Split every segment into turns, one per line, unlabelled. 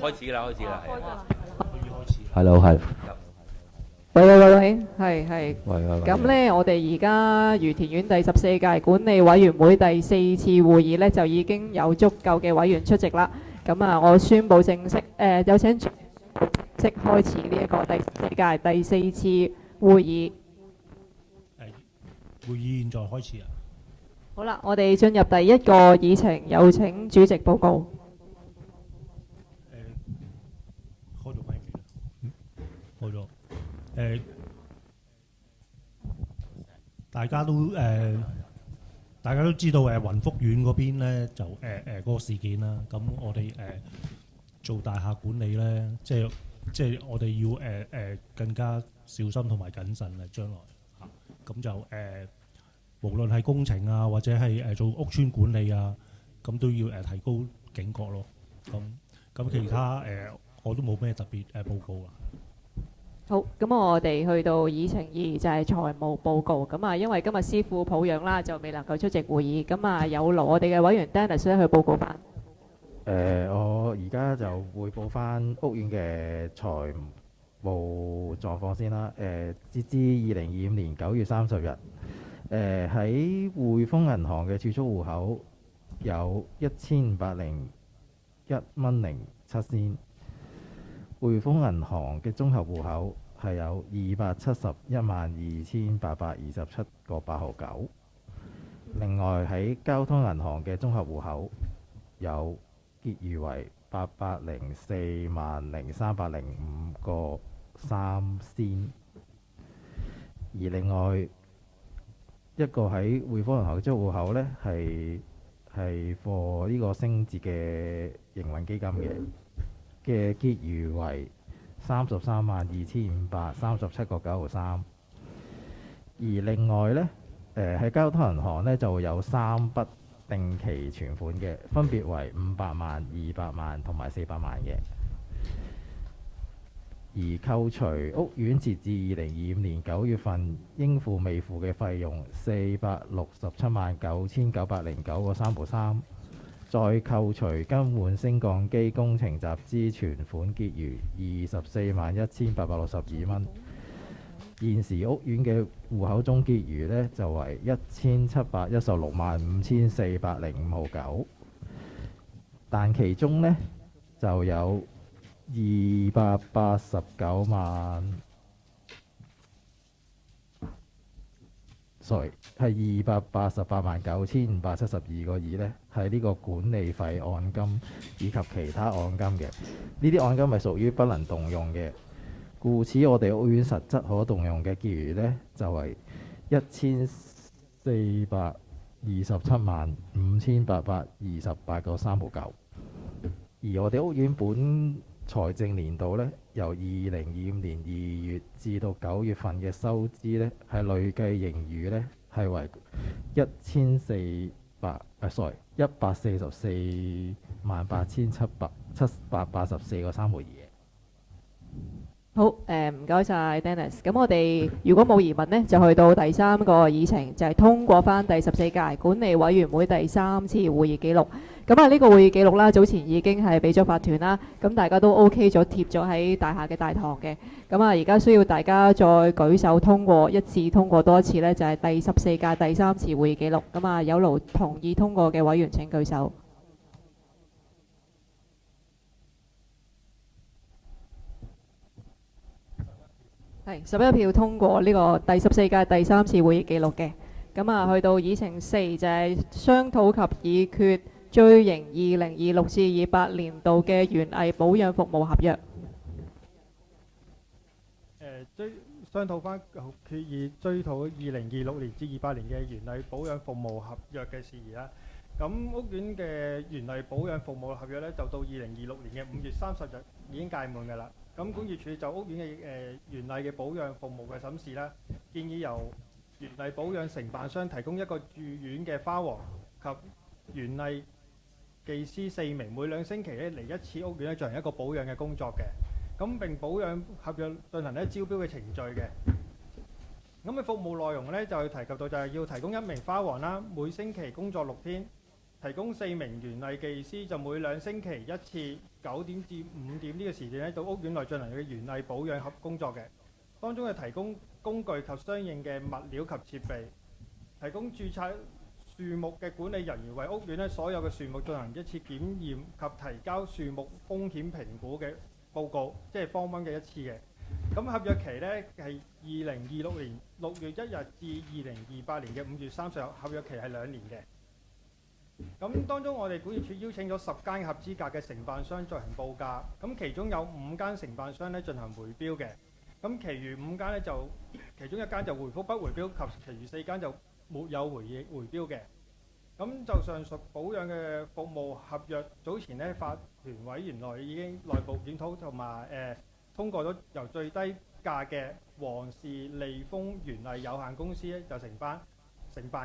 開始啦，Hello，
係。
喂，係。
喂。
咁呢，我哋而家愉田苑第14屆管理委員會第4次會議呢，就已經有足夠嘅委員出席啦。咁啊，我宣布正式有請主席開始呢一個第14屆第4次會議。
會議現在開始啊！
好啦，我哋進入第一個議程，有請主席報告。
開咗咪未？開咗。大家都知道雲福苑嗰邊咧就嗰個事件啦。咁我哋做大廈管理咧，即係我哋要更加小心同埋謹慎啊！將來嚇咁就無論係工程啊，或者係做屋邨管理啊，咁都要提高警覺咯。咁其他我都冇咩特別報告啦。
好，咁我哋去到議程2就係財務報告。咁啊，因為今日師傅抱恙啦，就未能夠出席會議。咁啊，有勞我哋嘅委員 Dennis 咧去報告翻。
我而家就匯報翻屋苑嘅財務狀況先啦。截至2025年9月30日，喺匯豐銀行嘅儲蓄戶口有1501蚊零7仙。匯豐銀行嘅綜合戶口係有2712827個8毫9。另外喺交通銀行嘅綜合戶口有結餘為8040305個3仙。而另外一個喺匯豐銀行嘅綜合戶口呢，係貨呢個星捷嘅營運基金嘅結餘為332537個9毫3。而另外呢，喺交通銀行呢就有3筆定期存款嘅，分別為500萬、200萬同埋400萬嘅。而扣除屋苑截至2025年9月份應付未付嘅費用4679909個3毫3。再扣除更換升降機工程集資存款結餘241862蚊。現時屋苑嘅戶口中結餘呢，就為17165405毫9。但其中呢，就有289萬係2889572個2呢，係呢個管理費按金以及其他按金嘅。呢啲按金係屬於不能動用嘅，故此我哋屋苑實質可動用嘅結餘呢，就為14275828個3毫9。而我哋屋苑本財政年度呢，由2025年2月至到9月份嘅收支呢，係累計盈餘呢，係為1448784個3毫2。
好，唔該晒 Dennis。咁我哋如果冇疑問呢，就去到第3個議程，就係通過翻第14屆管理委員會第3次會議記錄。咁啊，呢個會議記錄啦，早前已經係俾咗法團啦，咁大家都 OK 咗，貼咗喺大廈嘅大堂嘅。咁啊，而家需要大家再舉手通過，一致通過多一次呢，就係第14屆第3次會議記錄。咁啊，有勞同意通過嘅委員請舉手。係11票通過呢個第14屆第3次會議記錄嘅。咁啊，去到議程4就係商討及議決追認2026至28年度嘅園藝保養服務合約。
商討翻決議追討2026年至28年嘅園藝保養服務合約嘅事宜啦。咁屋苑嘅園藝保養服務合約呢，就到2026年嘅5月30日已經屆滿㗎啦。咁管業署就屋苑嘅園藝嘅保養服務嘅審視啦，建議由園藝保養承辦商提供一個住院嘅花王及園藝技師4名，每2星期咧嚟一次屋苑咧進行一個保養嘅工作嘅。咁並保養合約進行咧招標嘅程序嘅。咁嘅服務內容咧就提及到就係要提供1名花王啦，每星期工作6天，提供4名園藝技師，就每2星期一次9點至5點呢個時段咧，到屋苑內進行嘅園藝保養工作嘅。當中係提供工具及相應嘅物料及設備，提供註冊樹木嘅管理人員為屋苑咧所有嘅樹木進行一次檢驗及提交樹木風險評估嘅報告，即係Form 1嘅一次嘅。咁合約期呢係2026年6月1日至2028年嘅5月30日，合約期係2年嘅。咁當中我哋管業處邀請咗10間合資格嘅承辦商進行報價，咁其中有5間承辦商咧進行回標嘅，咁其餘5間咧就其中1間就回覆不回標，及其餘4間就沒有回標嘅。咁就上述保養嘅服務合約，早前咧法團委員內已經內部檢討同埋通過咗由最低價嘅黃氏利豐園藝有限公司咧就承辦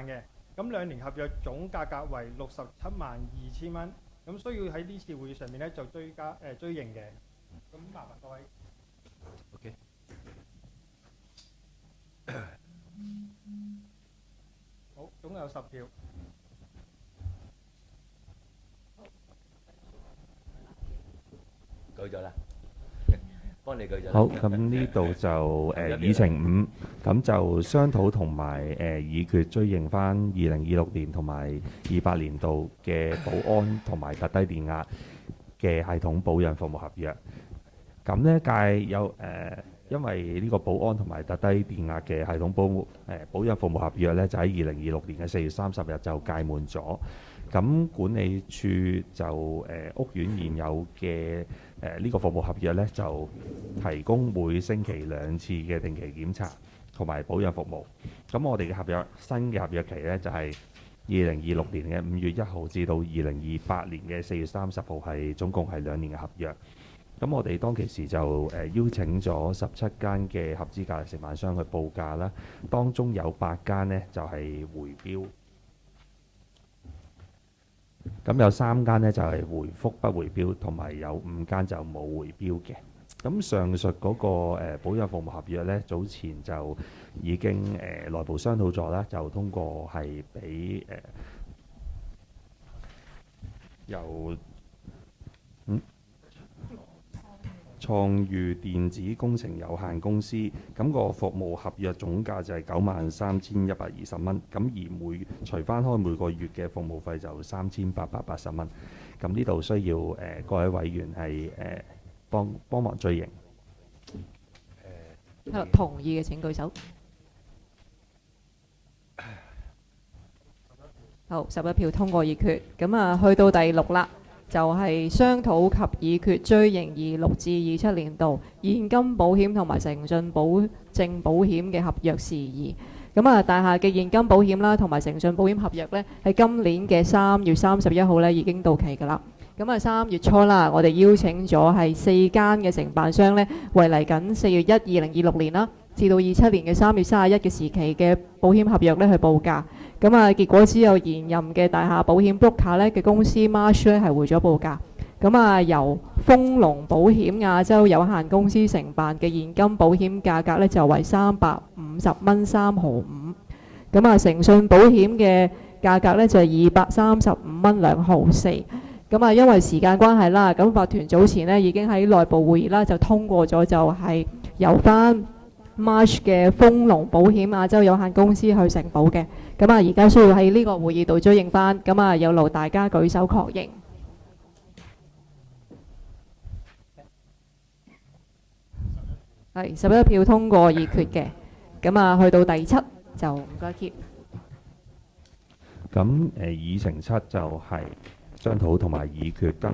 嘅。咁2年合約總價格為672000蚊，咁需要喺呢次會議上面咧就追認嘅。咁麻煩各位。
OK。
好，總有10票。
舉咗啦，幫你舉咗啦。
好，咁呢度就議程5，咁就商討同埋議決追認翻2026年同埋28年度嘅保安同埋特低電壓嘅系統保養服務合約。咁呢屆有因為呢個保安同埋特低電壓嘅系統保養服務合約呢，就喺2026年嘅4月30日就屆滿咗。咁管理處就屋苑現有嘅呢個服務合約呢，就提供每星期2次嘅定期檢查同埋保養服務。咁我哋嘅合約新嘅合約期呢，就係2026年嘅5月1號至到2028年嘅4月30號，係總共係2年嘅合約。咁我哋當其時就邀請咗17間嘅合資格承辦商去報價啦，當中有8間呢就係回標。咁有3間呢就係回覆不回標，同埋有5間就冇回標嘅。咁上述嗰個保養服務合約呢，早前就已經內部商討咗啦，就通過係俾由創裕電子工程有限公司，咁個服務合約總價就係93,120蚊，咁而除翻開每個月嘅服務費就3,880蚊。咁呢度需要各位委員係幫忙追認。
同意嘅請舉手。好，11票通過議決。咁啊，去到第6啦。就係商討及議決追認26至27年度現金保險同埋誠信保證保險嘅合約事宜。咁啊，大廈嘅現金保險啦，同埋誠信保險合約呢，喺今年嘅3月31號呢已經到期㗎啦。咁啊，3月初啦，我哋邀請咗係4間嘅承辦商呢，為嚟緊4月1、2026年啦，至到27年嘅3月31嘅時期嘅保險合約呢去報價。咁啊，結果只有現任嘅大廈保險 broker 咧嘅公司 Marsh 咧係回咗報價。咁啊，由豐隆保險亞洲有限公司承辦嘅現金保險價格咧就為350蚊3毫5。咁啊，誠信保險嘅價格咧就係235蚊2毫4。咁啊，因為時間關係啦，咁法團早前咧已經喺內部會議啦就通過咗，就係由翻Marsh 嘅豐隆保險亞洲有限公司去承保嘅。咁啊，而家需要喺呢個會議度追認翻。咁啊，有勞大家舉手確認。係11票通過議決嘅。咁啊，去到第7就唔該 Keep。
咁議程7就係商討同埋議決跟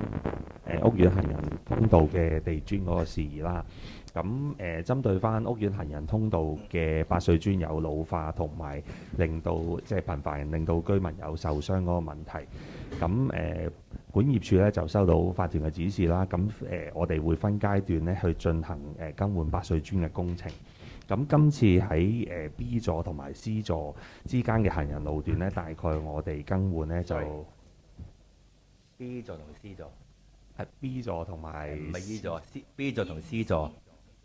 屋苑行人通道嘅地磚嗰個事宜啦。咁針對翻屋苑行人通道嘅白碎磚有老化同埋令到即係頻繁令到居民有受傷嗰個問題，咁管業處咧就收到法團嘅指示啦。咁我哋會分階段咧去進行更換白碎磚嘅工程。咁今次喺B 座同埋 C 座之間嘅行人路段咧，大概我哋更換咧就
B 座同 C 座
係 B 座同埋
唔係 E 座，B 座同 C 座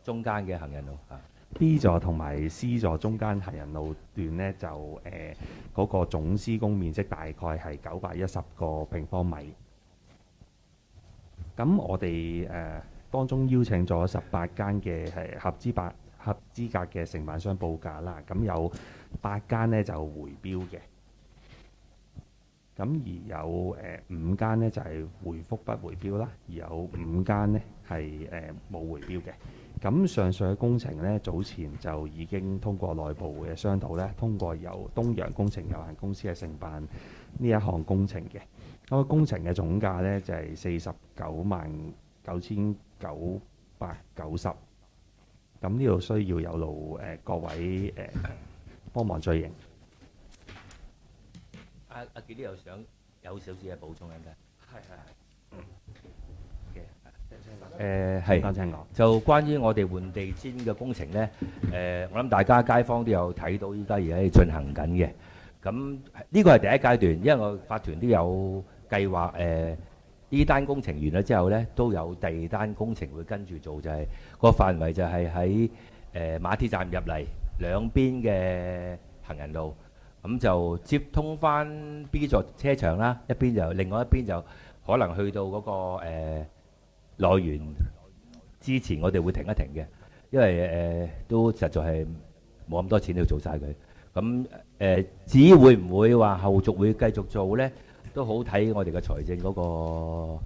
中間嘅行人路啊。
B 座同埋 C 座中間行人路段呢，就嗰個總施工面積大概係910個平方米。咁我哋當中邀請咗18間嘅係合資格嘅承辦商報價啦，咁有8間呢就回標嘅，咁而有5間呢就係回覆不回標啦，而有5間呢係冇回標嘅。咁上述嘅工程呢，早前就已經通過內部嘅商討呢，通過由東洋工程有限公司係承辦呢一項工程嘅。咁工程嘅總價呢，就係499990。咁呢度需要有勞各位幫忙追認。
阿傑呢有想有少少嘅補充嘅。係
多謝我。
就關於我哋換地氈嘅工程呢，我諗大家街坊都有睇到，依家而家係進行緊嘅。咁呢個係第一階段，因為我法團都有計劃呢單工程完咗之後呢，都有第2單工程會跟住做，就係個範圍就係喺馬鐵站入嚟兩邊嘅行人路，咁就接通翻 B 座車場啦，另外一邊就可能去到嗰個內園之前，我哋會停一停嘅，因為都實在係冇咁多錢去做晒佢。咁至於會唔會話後續會繼續做呢？都好睇我哋嘅財政嗰個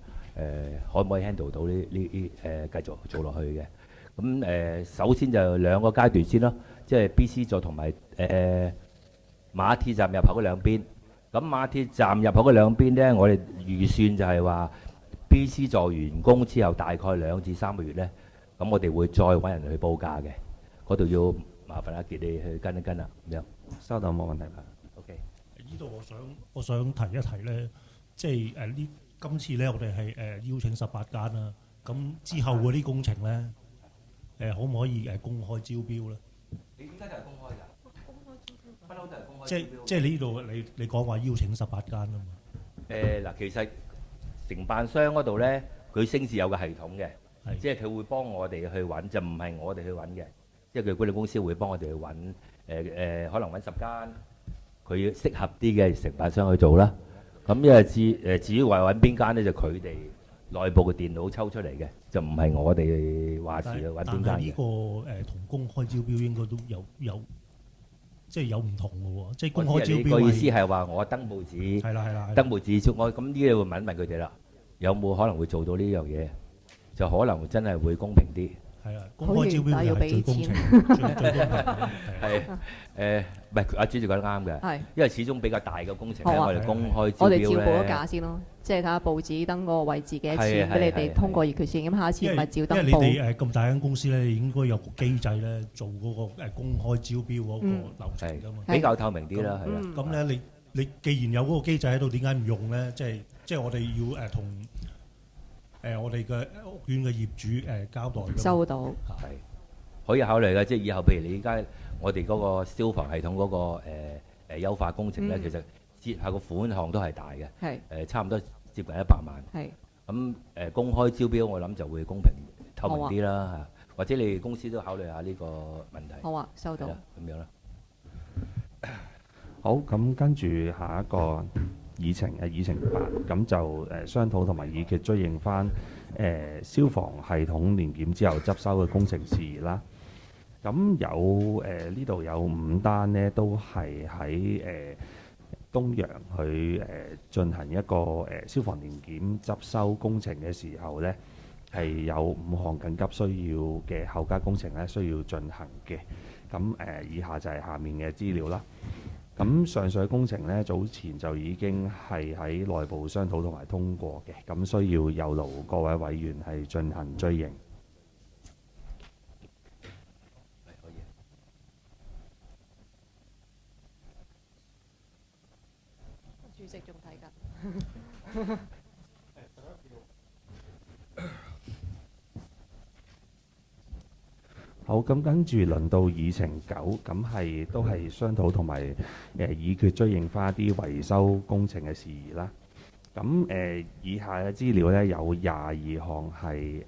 可唔可以 handle 到呢繼續做落去嘅。咁首先就2個階段先咯，即係 B、C 座同埋馬鐵站入口嗰兩邊。咁馬鐵站入口嗰兩邊呢，我哋預算就係話 B、C 座完工之後，大概2至3個月呢，咁我哋會再揾人去報價嘅。嗰度要麻煩阿傑你去跟一跟啦，咁樣。
收到，冇問題啦。
OK。
呢度我想提一提咧，即係今次咧，我哋係邀請18間啦。咁之後嗰啲工程咧，可唔可以公開招標咧？
你點解就係公開㗎？公開招標，不嬲都係公開招標。
即係呢度你講話邀請18間啊嘛。
嗱，其實承辦商嗰度咧，佢升至有個系統嘅，即係佢會幫我哋去揾，就唔係我哋去揾嘅。即係佢管理公司會幫我哋去揾，可能揾10間。佢適合啲嘅承辦商去做啦。咁因為至於話揾邊間咧，就佢哋內部嘅電腦抽出嚟嘅，就唔係我哋話事去揾邊間嘅。
但係呢個同公開招標應該都有即係有唔同嘅喎。即係公開招標個
意思係話我登報紙，
係啦，
登報紙我咁呢啲會問佢哋啦，有冇可能會做到呢樣嘢？就可能真係會公平啲。
係啊，公開招標係最公平，最公平。
係唔係阿主席講得啱嘅？
係，
因為始終比較大嘅工程咧，我哋公開招標咧，
我哋照報咗價先咯，即係睇下報紙登個位置幾多錢，俾你哋通過議決先。咁下一次咪照登報。
因為你哋咁大間公司咧，應該有個機制咧，做嗰個公開招標嗰個流程㗎嘛，
比較透明啲啦，係啦。
咁咧，你既然有嗰個機制喺度，點解唔用咧？即係我哋要同我哋嘅屋苑嘅業主交代。
收到。
係可以考慮嘅，即係以後譬如你而家我哋嗰個消防系統嗰個優化工程咧，其實折下個款項都係大嘅，差唔多接近100萬。
係。
咁公開招標，我諗就會公平透明啲啦嚇，或者你哋公司都考慮下呢個問題。
好啊，收到。
咁樣啦。
好，咁跟住下一個議程8，咁就商討同埋議決追認翻消防系統年檢之後執收嘅工程事宜啦。咁呢度有5單呢，都係喺東洋去進行一個消防年檢執收工程嘅時候呢，係有5項緊急需要嘅後加工程呢需要進行嘅。咁以下就係下面嘅資料啦。咁上述工程呢，早前就已經係喺內部商討同埋通過嘅，咁需要有勞各位委員係進行追認。
主席仲睇緊。
好，咁跟住輪到議程9，咁都係商討同埋議決追認翻啲維修工程嘅事宜啦。咁以下嘅資料呢，有22項係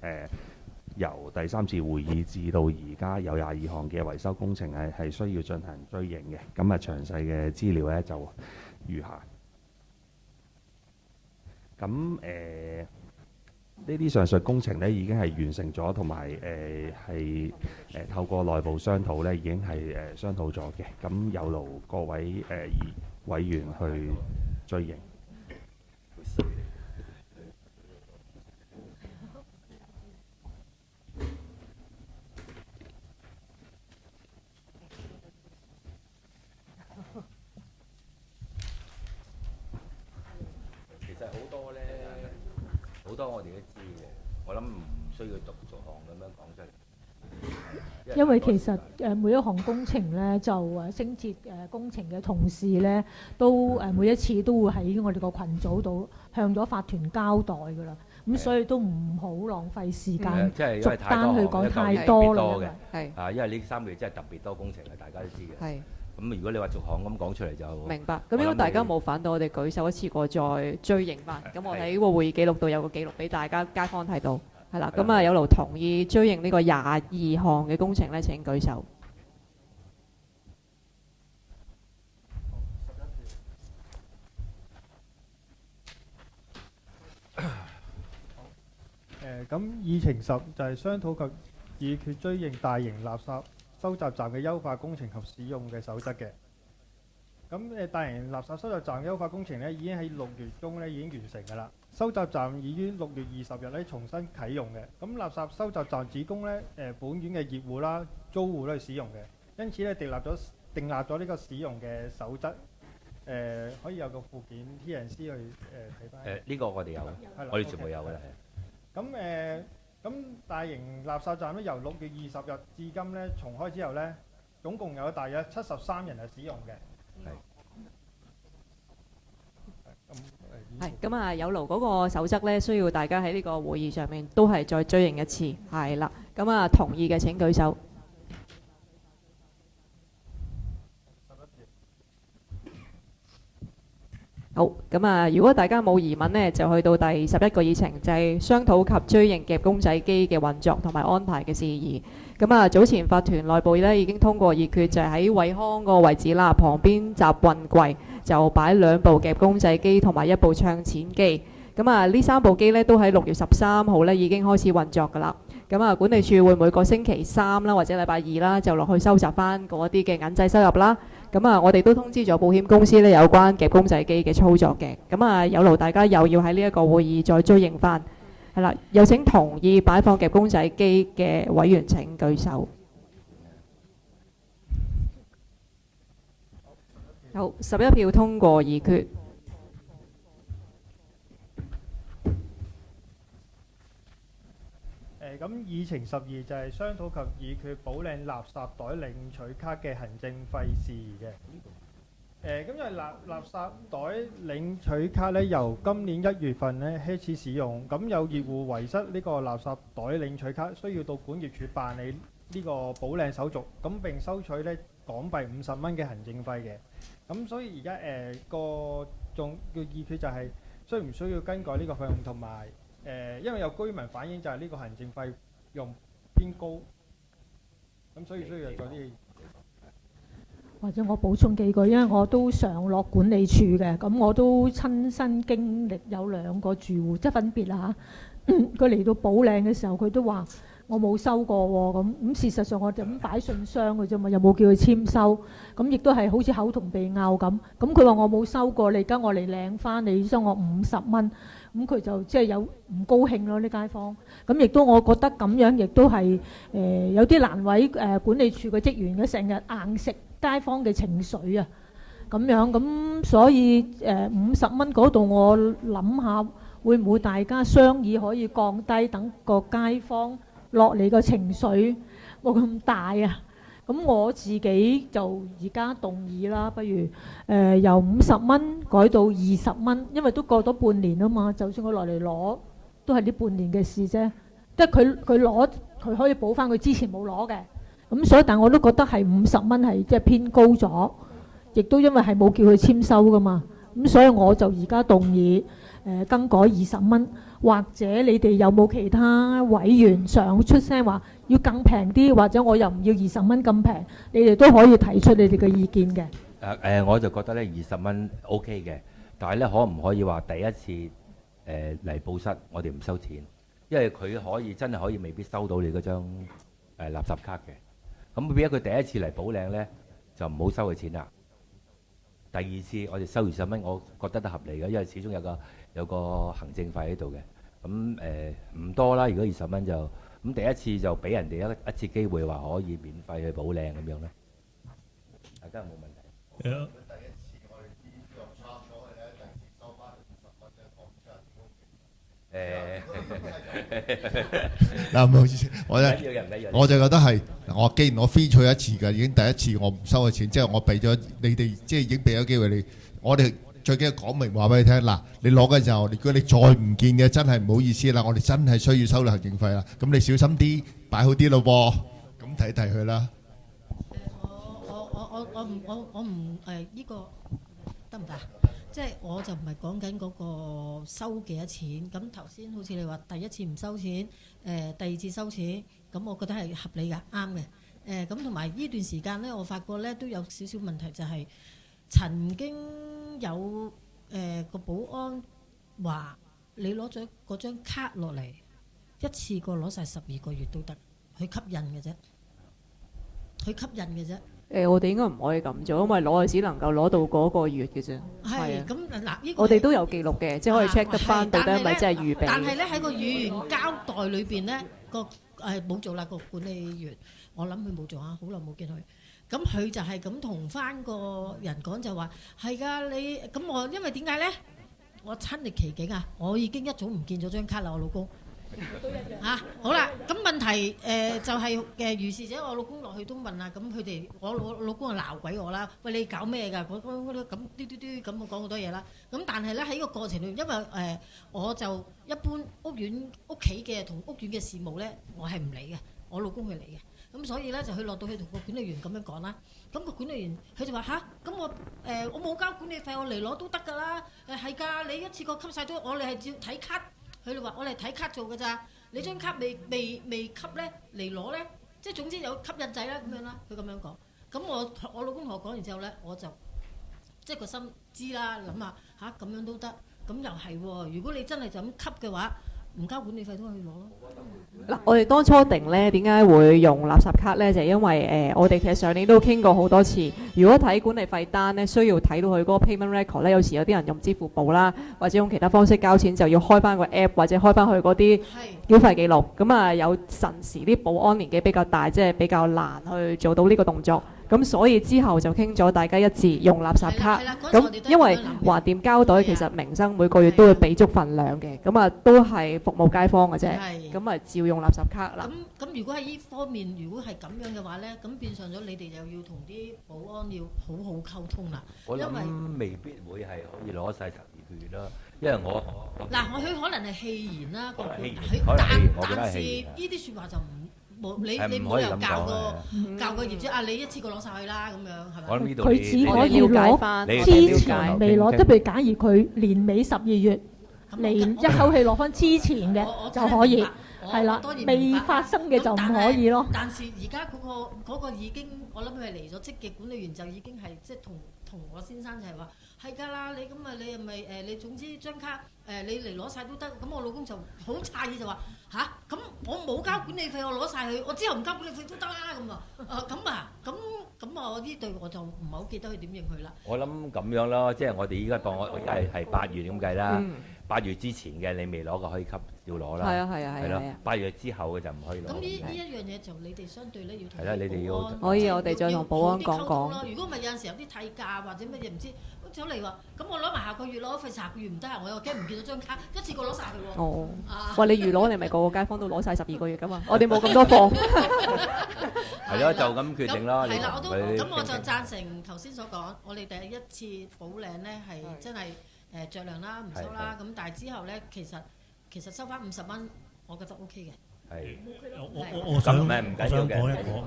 由第三次會議至到而家有22項嘅維修工程係需要進行追認嘅。咁啊，詳細嘅資料呢就如下。咁呢啲上述工程呢已經係完成咗，同埋係透過內部商討呢已經係商討咗嘅。咁有勞各位委員去追認。
其實好多我哋都知嘅，我諗唔需要逐項咁樣講出嚟。
因為其實每一項工程咧，就清潔工程嘅同事咧，都每一次都會喺我哋個群組度向咗法團交代㗎啦。咁所以都唔好浪費時間，
即係因
逐
為太多
單去講太多啦。
係
啊，因為呢3個月真係特別多工程嘅，大家都知嘅。
係。
咁如果你話逐項咁講出嚟就
明白。咁如果大家冇反對，我哋舉手一次過再追認翻。咁我喺個會議記錄度有個記錄俾大家街坊睇到。係啦，咁啊有勞同意追認呢個22項嘅工程呢？請舉手。
咁議程10就係商討及議決追認大型垃圾收集站嘅優化工程及使用嘅守則嘅。咁大型垃圾收集站優化工程呢，已經喺6月中呢已經完成㗎啦。收集站已於6月20日呢重新啟用嘅。咁垃圾收集站只供呢本院嘅業戶啦、租戶都去使用嘅。因此呢，訂立咗呢個使用嘅守則。可以有個附件 T&C 去睇翻。
呢個我哋有，我哋全部有嘅。
咁大型垃圾站咧，由6月20日至今咧重開之後咧，總共有大約73人係使用嘅。
係咁啊，有勞嗰個守則咧，需要大家喺呢個會議上面都係再追認一次。係啦，咁啊同意嘅請舉手。好，咁啊，如果大家冇疑問呢，就去到第11個議程，就係商討及追認夾公仔機嘅運作同埋安排嘅事宜。咁啊，早前法團內部呢已經通過議決，就係喺惠康個位置啦，旁邊集運櫃就擺2部夾公仔機同埋1部唱錢機。咁啊，呢3部機呢都喺6月13號呢已經開始運作㗎啦。咁啊，管理處會每個星期3啦，或者禮拜2啦，就落去收集翻嗰啲嘅銀仔收入啦。咁啊，我哋都通知咗保險公司呢有關夾公仔機嘅操作嘅。咁啊，有勞大家又要喺呢一個會議再追認翻。係啦，有請同意擺放夾公仔機嘅委員請舉手。好，11票通過議決。
咁議程12就係商討及議決補領垃圾袋領取卡嘅行政費事宜嘅。咁因為垃圾袋領取卡咧，由今年1月份咧開始使用，咁有業戶遺失呢個垃圾袋領取卡，需要到管業處辦理呢個補領手續，咁並收取咧港幣50蚊嘅行政費嘅。咁所以而家個仲叫議決就係需唔需要更改呢個費用，同埋因為有居民反映就係呢個行政費用偏高，咁所以需要做啲。
或者我補充幾句，因為我都常落管理處嘅，咁我都親身經歷有2個住戶，即係分別啦嚇。佢嚟到補領嘅時候，佢都話我冇收過喎，咁事實上我就咁擺信箱嘅啫嘛，又冇叫佢簽收，咁亦都係好似口同鼻拗咁。咁佢話我冇收過，你而家我嚟領翻，你收我50蚊，咁佢就即係有唔高興咯，啲街坊。咁亦都我覺得咁樣亦都係有啲難為管理處嘅職員嘅，成日硬食街坊嘅情緒啊，咁樣咁，所以50蚊嗰度我諗下會唔會大家商議可以降低，等個街坊落嚟個情緒冇咁大啊。咁我自己就而家動議啦，不如由50蚊改到20蚊，因為都過咗半年啊嘛，就算佢落嚟攞都係呢半年嘅事啫，即係佢攞佢可以補翻佢之前冇攞嘅。咁所以，但我都覺得係50蚊係即係偏高咗，亦都因為係冇叫佢簽收噶嘛。咁所以我就而家動議更改20蚊，或者你哋有冇其他委員想出聲話要更平啲，或者我又唔要20蚊咁平，你哋都可以提出你哋嘅意見嘅。
我就覺得咧20蚊 OK 嘅，但係咧可唔可以話第一次嚟報失我哋唔收錢，因為佢可以真係可以未必收到你嗰張垃圾卡嘅。咁變咗佢第一次嚟補領咧，就唔好收佢錢啦。第二次我哋收20蚊，我覺得都合理嘅，因為始終有個行政費喺度嘅。咁唔多啦，如果20蚊就咁第一次就俾人哋一次機會話可以免費去補領咁樣咧，大家有冇問題？
誒
嗱，唔好意思，我就覺得係，既然我飛出一次嘅，已經第一次我唔收佢錢，即係我俾咗你哋，即係已經俾咗機會你。我哋最緊要講明話俾你聽，嗱，你攞嘅時候，如果你再唔見嘅，真係唔好意思啦，我哋真係需要收你行政費啦。咁你小心啲，擺好啲咯喎，咁睇睇佢啦。
我唔呢個得唔得？即係我就唔係講緊嗰個收幾多錢。咁頭先好似你話第一次唔收錢，第二次收錢，咁我覺得係合理㗎，啱嘅。咁同埋呢段時間咧，我發覺咧都有少少問題，就係曾經有個保安話你攞咗嗰張卡落嚟，一次過攞晒12個月都得，佢吸引嘅啫，佢吸引嘅啫。
我哋應該唔可以咁做，因為攞係只能夠攞到嗰個月嘅啫。
係咁嗱，呢個
我哋都有記錄嘅，即係可以 check 得翻到底係咪真係預備。
但係咧喺個語言交代裏邊咧，冇做啦個管理員，我諗佢冇做啊，好耐冇見佢。咁佢就係咁同翻個人講就話係㗎，你咁我因為點解咧？我親歷其境啊！我已經一早唔見咗張卡啦，我老公。好啦，咁問題就係如是者，我老公落去都問啦，咁佢哋我老公就鬧鬼我啦，喂你搞咩㗎？咁咁我講好多嘢啦。咁但係咧喺個過程裏面，因為我就一般屋企嘅同屋苑嘅事務咧，我係唔理嘅，我老公去理嘅。咁所以咧就佢落到去同個管理員咁樣講啦。咁個管理員佢就話吓，咁我冇交管理費，我嚟攞都得㗎啦。係㗎，你一次過吸晒咗，我哋係照睇卡。佢哋話：我哋睇卡做㗎咋，你張卡未吸咧嚟攞咧，即係總之有吸引仔啦咁樣啦。佢咁樣講，咁我老公同我講完之後咧，我就即係個心知啦，諗下嚇咁樣都得，咁又係喎。如果你真係就咁吸嘅話，唔交管理費都可以攞咯。
嗱，我哋當初定咧點解會用垃圾卡咧？就係因為我哋其實上年都傾過好多次。如果睇管理費單咧，需要睇到佢嗰個 payment record 咧，有時有啲人用支付寶啦，或者用其他方式交錢，就要開翻個 app 或者開翻去嗰啲繳費記錄。咁啊，有陣時啲保安年紀比較大，即係比較難去做到呢個動作。咁所以之後就傾咗大家一致用垃圾卡。咁因為橫掂膠袋其實民生每個月都會俾足份量嘅，咁啊都係服務街坊嘅啫。咁啊照用垃圾卡啦。
咁如果喺呢方面，如果係咁樣嘅話咧，咁變相咗你哋又要同啲保安要好好溝通啦。
我諗未必會係可以攞晒12個月啦，因為
佢可能係戲言啦，但是呢啲説話就你冇理由教個業主啊！你一次過攞晒去啦咁樣係咪？
佢只可以攞之前未攞，即係譬如假如佢年尾12月嚟一口氣攞翻之前嘅就可以，係啦，未發生嘅就唔可以咯。
但是而家嗰個已經，我諗佢係離咗職嘅管理員就已經係即係同我先生就係話係㗎啦，你咁啊你係咪你總之張卡你嚟攞晒都得。咁我老公就好詫異就話吓，咁我冇交管理費，我攞晒佢，我之後唔交管理費都得啦咁我呢對我就唔係好記得佢點應佢啦。
我諗咁樣咯，即係我哋依家當我而家係8月咁計啦。8月之前嘅你未攞嘅可以要攞啦。係咯。8月之後嘅就唔可以攞。
咁呢一樣嘢就你哋相對咧要同
係啦，你哋要
可以我哋再同保安講講。
如果唔係有陣時有啲替價或者乜嘢唔知，走嚟話咁我攞埋下個月攞費，下個月唔得閒，我又驚唔見到張卡，一次過攞晒佢喎。
哦。喂，你預攞你咪個個街坊都攞晒12個月㗎嘛？我哋冇咁多貨。
係咯，就咁決定啦。
係啦，我就贊成頭先所講，我哋第一次補領咧係真係酌量啦，唔收啦。咁但係之後咧，其實收翻50蚊，我覺得 OK 嘅。
係。
我想講一講。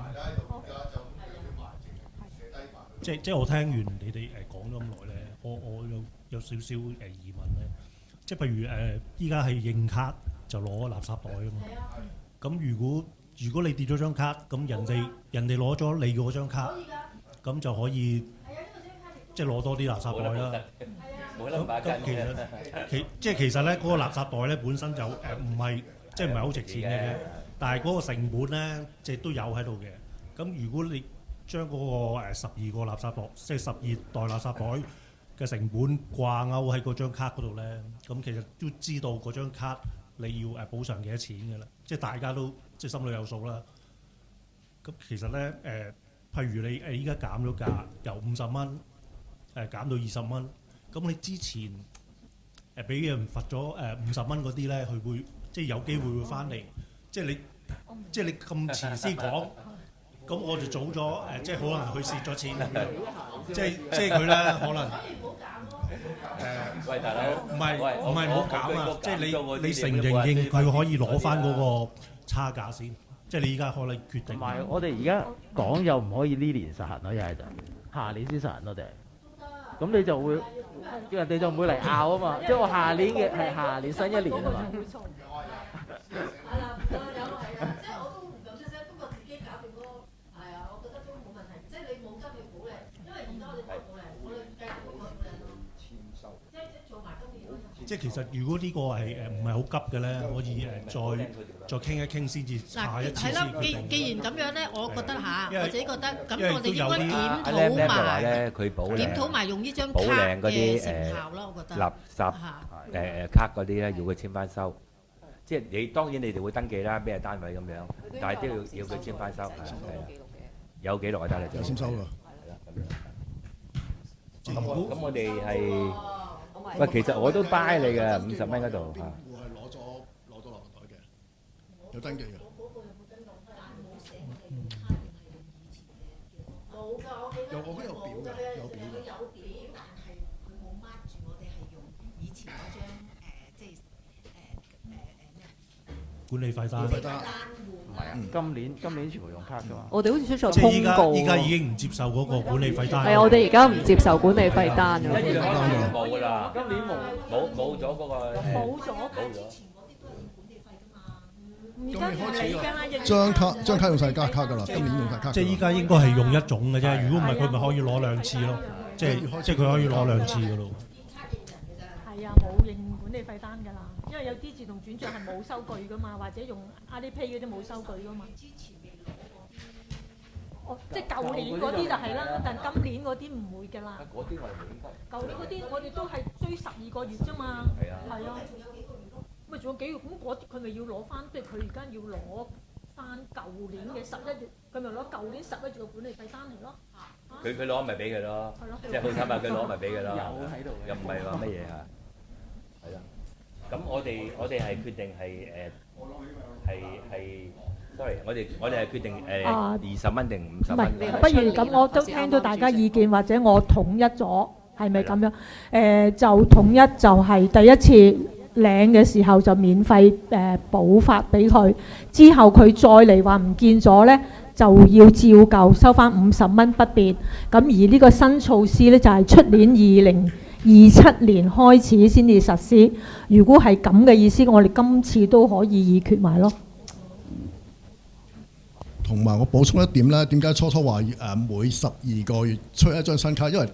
即係我聽完你哋講咗咁耐咧，我有少少疑問咧，即係譬如依家係認卡就攞垃圾袋啊嘛。咁如果你跌咗張卡，咁人哋攞咗你嗰張卡，咁就可以即係攞多啲垃圾袋啦。咁其實咧嗰個垃圾袋咧本身就唔係好值錢嘅啫，但係嗰個成本咧即係都有喺度嘅。咁如果你將嗰個12個垃圾袋，即係12袋垃圾袋嘅成本掛鈎喺嗰張卡嗰度咧，咁其實都知道嗰張卡你要補償幾多錢㗎啦，即係大家都即係心裏有數啦。咁其實咧譬如你依家減咗價，由50蚊減到20蚊，咁你之前俾人罰咗50蚊嗰啲咧，佢會即係有機會會翻嚟，即係你咁遲先講。咁我就早咗即係可能佢蝕咗錢，即係佢咧可能
喂大佬，
唔係唔好減啊！即係你承認佢可以攞翻嗰個差價先，即係你依家可能決定。
同埋我哋而家講又唔可以呢年實行咯，又係就下年先實行咯，定咁你就會人哋就唔會嚟拗啊嘛，即係我下年嘅係下年新一年啊嘛。
即係其實如果呢個係唔係好急嘅咧，可以再傾一傾先至下一次先決定。
既然咁樣咧，我覺得嚇，我自己覺得咁，我哋應
因為
該
都有啲
檢討埋用呢張卡
補領嗰
嘅
啲
成效咯，我覺得。
垃圾卡嗰啲咧要佢簽翻收，即係你當然你哋會登記啦，咩單位咁樣，但係都要佢簽翻收，係啦，有記錄就得啦，
有簽收㗎。
咁我哋係。喂，其實我都 buy 你嘅50蚊嗰度嚇。
我係攞咗垃圾袋嘅，有登記嘅。有我嗰有表嘅，有表嘅。
有表，但係佢冇 mark 住我哋係用以前嗰張即係
管理費單。
唔係啊，今年全部用卡㗎嘛。
我哋好似出咗通告喎。
依家已經唔接受嗰個管理費單。
係我哋而家唔接受管理費單㗎。
冇㗎啦，今年冇咗嗰個。
冇咗。
今年開始張卡用晒加卡㗎啦，今年用晒卡。
即係依家應該係用一種嘅啫，如果唔係佢咪可以攞兩次咯，即係佢可以攞兩次㗎咯。
係啊，冇認管理費單㗎啦，因為有啲自動轉帳係冇收據㗎嘛，或者用 Alipay 嗰啲冇收據㗎嘛。哦，即係舊年嗰啲就係啦，但係今年嗰啲唔會㗎啦。
嗰啲我哋應該。
舊年嗰啲我哋都係追12個月啫嘛。
係啊。
係啊。咪仲有幾個月？咁嗰啲佢咪要攞翻，即係佢而家要攞翻舊年嘅11月，佢咪攞舊年11月嘅管理費單嚟咯。
佢攞咪俾佢咯，即係好坦白，佢攞咪俾佢咯。
有喺度嘅。
又唔係話乜嘢嚇？係啦。咁我哋係決定係sorry，我哋係決定20蚊定50蚊。
不如咁，我都聽到大家意見，或者我統一咗，係咪咁樣？就統一就係第一次領嘅時候就免費補發俾佢，之後佢再嚟話唔見咗呢，就要照舊收翻50蚊不變。咁而呢個新措施呢，就係出年2027年開始先至實施。如果係咁嘅意思，我哋今次都可以議決埋咯。
同埋我補充一點咧，點解初話每12個月出一張新卡？因為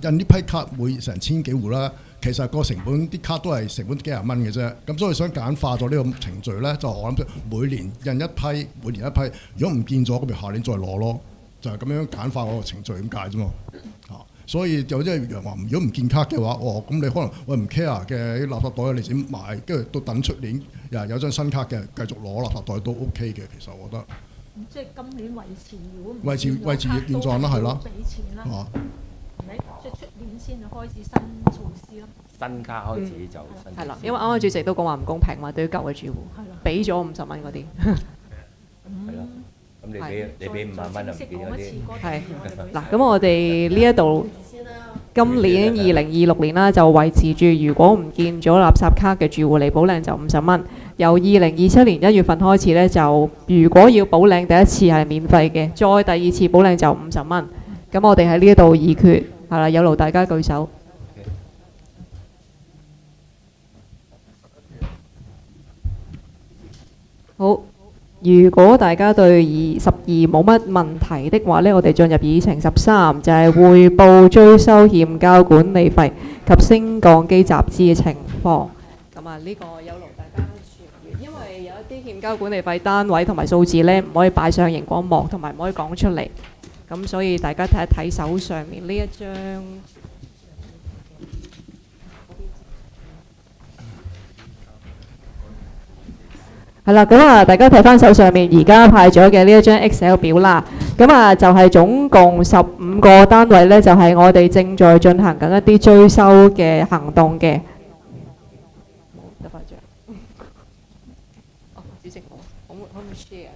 印呢批卡每成1000幾戶啦，其實個成本啲卡都係成本幾廿蚊嘅啫。咁所以想簡化咗呢個程序咧，就我諗每年印一批，每年一批。如果唔見咗，咁咪下年再攞咯，就係咁樣簡化嗰個程序咁解啫嘛。所以有啲人話，如果唔見卡嘅話，咁你可能唔 care 嘅啲垃圾袋你先買，跟住到等出年有張新卡嘅繼續攞垃圾袋都 OK 嘅。其實我覺得。
即係今年維持，如果唔
維持現狀啦，係咯，
俾錢啦，係咪？即係出年先開始新措施咯。
新卡開始就新。
係啦，因為啱啱主席都講話唔公平嘛，對於舊嘅住戶，俾咗50蚊嗰啲。
係咯，咁你俾50蚊就唔見咗啲。
係嗱，咁我哋呢一度今年2026年啦，就維持住如果唔見咗垃圾卡嘅住戶嚟補領就50蚊。由2027年1月份開始咧，就如果要補領第一次係免費嘅，再第二次補領就50蚊。咁我哋喺呢一度議決係啦，有勞大家舉手。好，如果大家對12冇乜問題的話呢，我哋進入議程13，就係匯報追收欠交管理費及升降機集資嘅情況。咁啊，呢個有勞大家傳閱，因為有一啲欠交管理費單位同埋數字呢，唔可以擺上熒光幕，同埋唔可以講出嚟。咁所以大家睇一睇手上面呢一張。係啦，咁啊，大家睇翻手上面而家派咗嘅呢一張 Excel 表啦。咁啊，就係總共15個單位呢，就係我哋正在進行緊一啲追收嘅行動嘅。得翻張。哦，主席，可唔可以 share？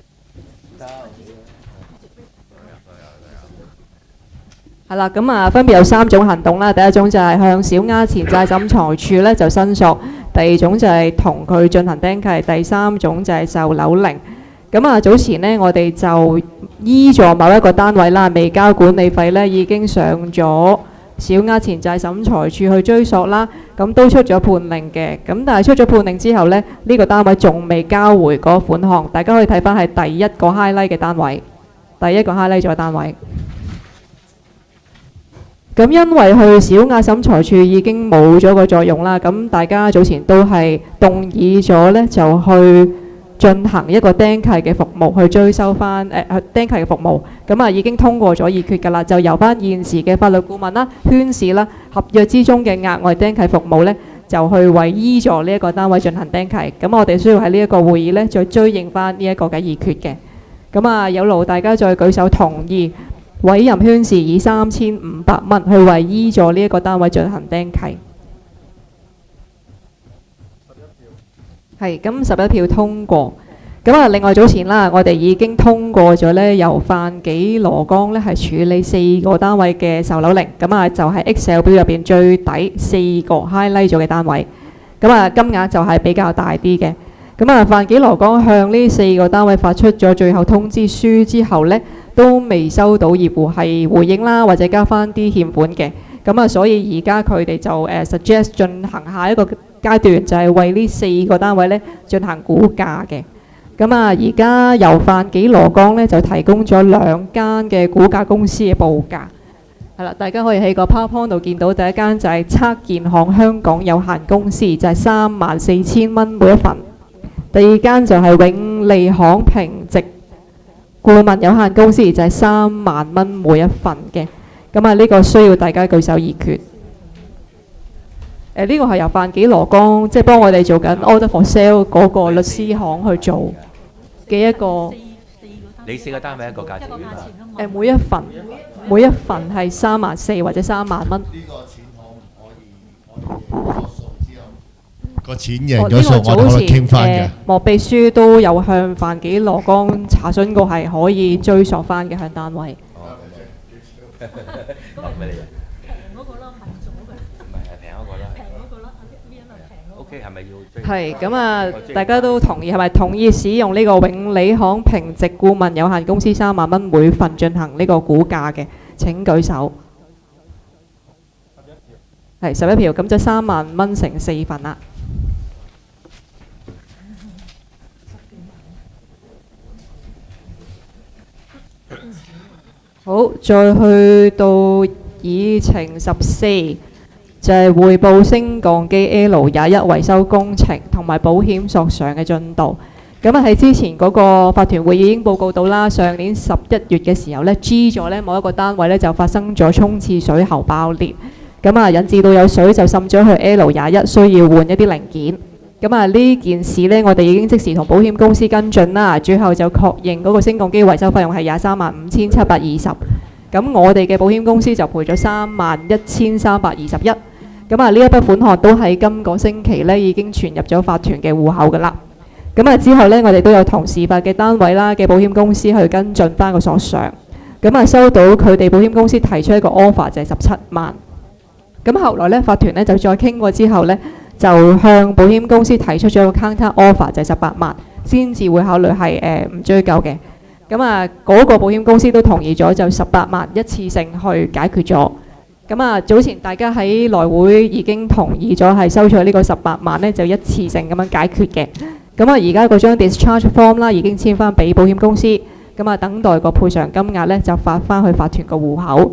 係啦，咁啊，分別有3種行動啦。第一種就係向小額錢債審裁處咧就申索，第二種就係同佢進行釘契，第三種就係受樓齡。咁啊，早前呢，我哋就依助某一個單位啦，未交管理費咧，已經上咗小額錢債審裁處去追索啦。咁都出咗判令嘅，咁但係出咗判令之後呢，呢個單位仲未交回嗰款項。大家可以睇翻係第一個 highlight 嘅單位，第一個 highlight 咗嘅單位。咁因為去小額審裁處已經冇咗個作用啦，咁大家早前都係動議咗呢，就去進行一個釘契嘅服務，去追收翻釘契嘅服務。咁啊已經通過咗議決㗎啦，就由翻現時嘅法律顧問啦、圈士啦、合約之中嘅額外釘契服務呢，就去為依助呢一個單位進行釘契。咁我哋需要喺呢一個會議呢，再追認翻呢一個嘅議決嘅。咁啊有勞大家再舉手同意。委任圈士以3500蚊去為依助呢一個單位進行釘契。係，咁11票通過。咁啊，另外早前啦，我哋已經通過咗呢，由范紀羅江呢係處理4個單位嘅售樓齡。咁啊，就係 Excel 表入邊最底4個 highlight 咗嘅單位。咁啊，金額就係比較大啲嘅。咁啊，范紀羅江向呢4個單位發出咗最後通知書之後呢，都未收到業戶係回應啦，或者交翻啲欠款嘅。咁啊，所以而家佢哋就suggest 進行下一個階段，就係為呢4個單位呢進行估價嘅。咁啊，而家由范紀羅江呢就提供咗2間嘅估價公司嘅報價。係啦，大家可以喺個 PowerPoint 度見到第一間就係測建行香港有限公司，就係34,000蚊每一份。第二間就係永利行平直顧問有限公司，就係3萬蚊每一份嘅。咁啊，呢個需要大家舉手議決。呢個係由范紀羅江即係幫我哋做緊 order for sale 嗰個律師行去做嘅一個。
你4個單位一個價錢啊？
每一份係3萬4或者3萬蚊。
呢個錢可以個錢贏咗數，我哋可以傾翻嘅。
莫秘書都有向范紀羅江查詢過，係可以追溯翻嘅向單位。
平嗰個啦，問咗嘅。唔係平嗰個啦。平嗰個啦，OK 係咪要追？係咁啊！大家都同意係咪同意使用呢個永利行平直顧問有限公司3萬蚊每份進行呢個估價嘅？請舉手。係11票，咁就3萬蚊乘4份啦。好，再去到議程14，就係匯報升降機 L21維修工程同埋保險索償嘅進度。咁啊喺之前嗰個法團會議已經報告到啦，上年11月嘅時候呢 G 咗呢某一個單位呢就發生咗沖廁水喉爆裂，咁啊引致到有水就滲咗去 L21，需要換一啲零件。咁啊呢件事呢，我哋已經即時同保險公司跟進啦，最後就確認嗰個升降機維修費用係235720。咁我哋嘅保險公司就賠咗31321。咁啊呢一筆款項都喺今個星期呢已經存入咗法團嘅戶口㗎啦。咁啊之後呢，我哋都有同事發嘅單位啦嘅保險公司去跟進翻個索償。咁啊收到佢哋保險公司提出一個 offer 就係17萬。咁後來呢，法團呢就再傾過之後呢，就向保險公司提出咗個 counter offer 就係18萬，先至會考慮係唔追究嘅。咁啊嗰個保險公司都同意咗，就18萬一次性去解決咗。咁啊早前大家喺內會已經同意咗係收取呢個18萬呢，就一次性咁樣解決嘅。
咁啊，而家嗰張 discharge form 啦已經簽翻俾保險公司，咁啊等待個賠償金額咧就發翻去法團個戶口。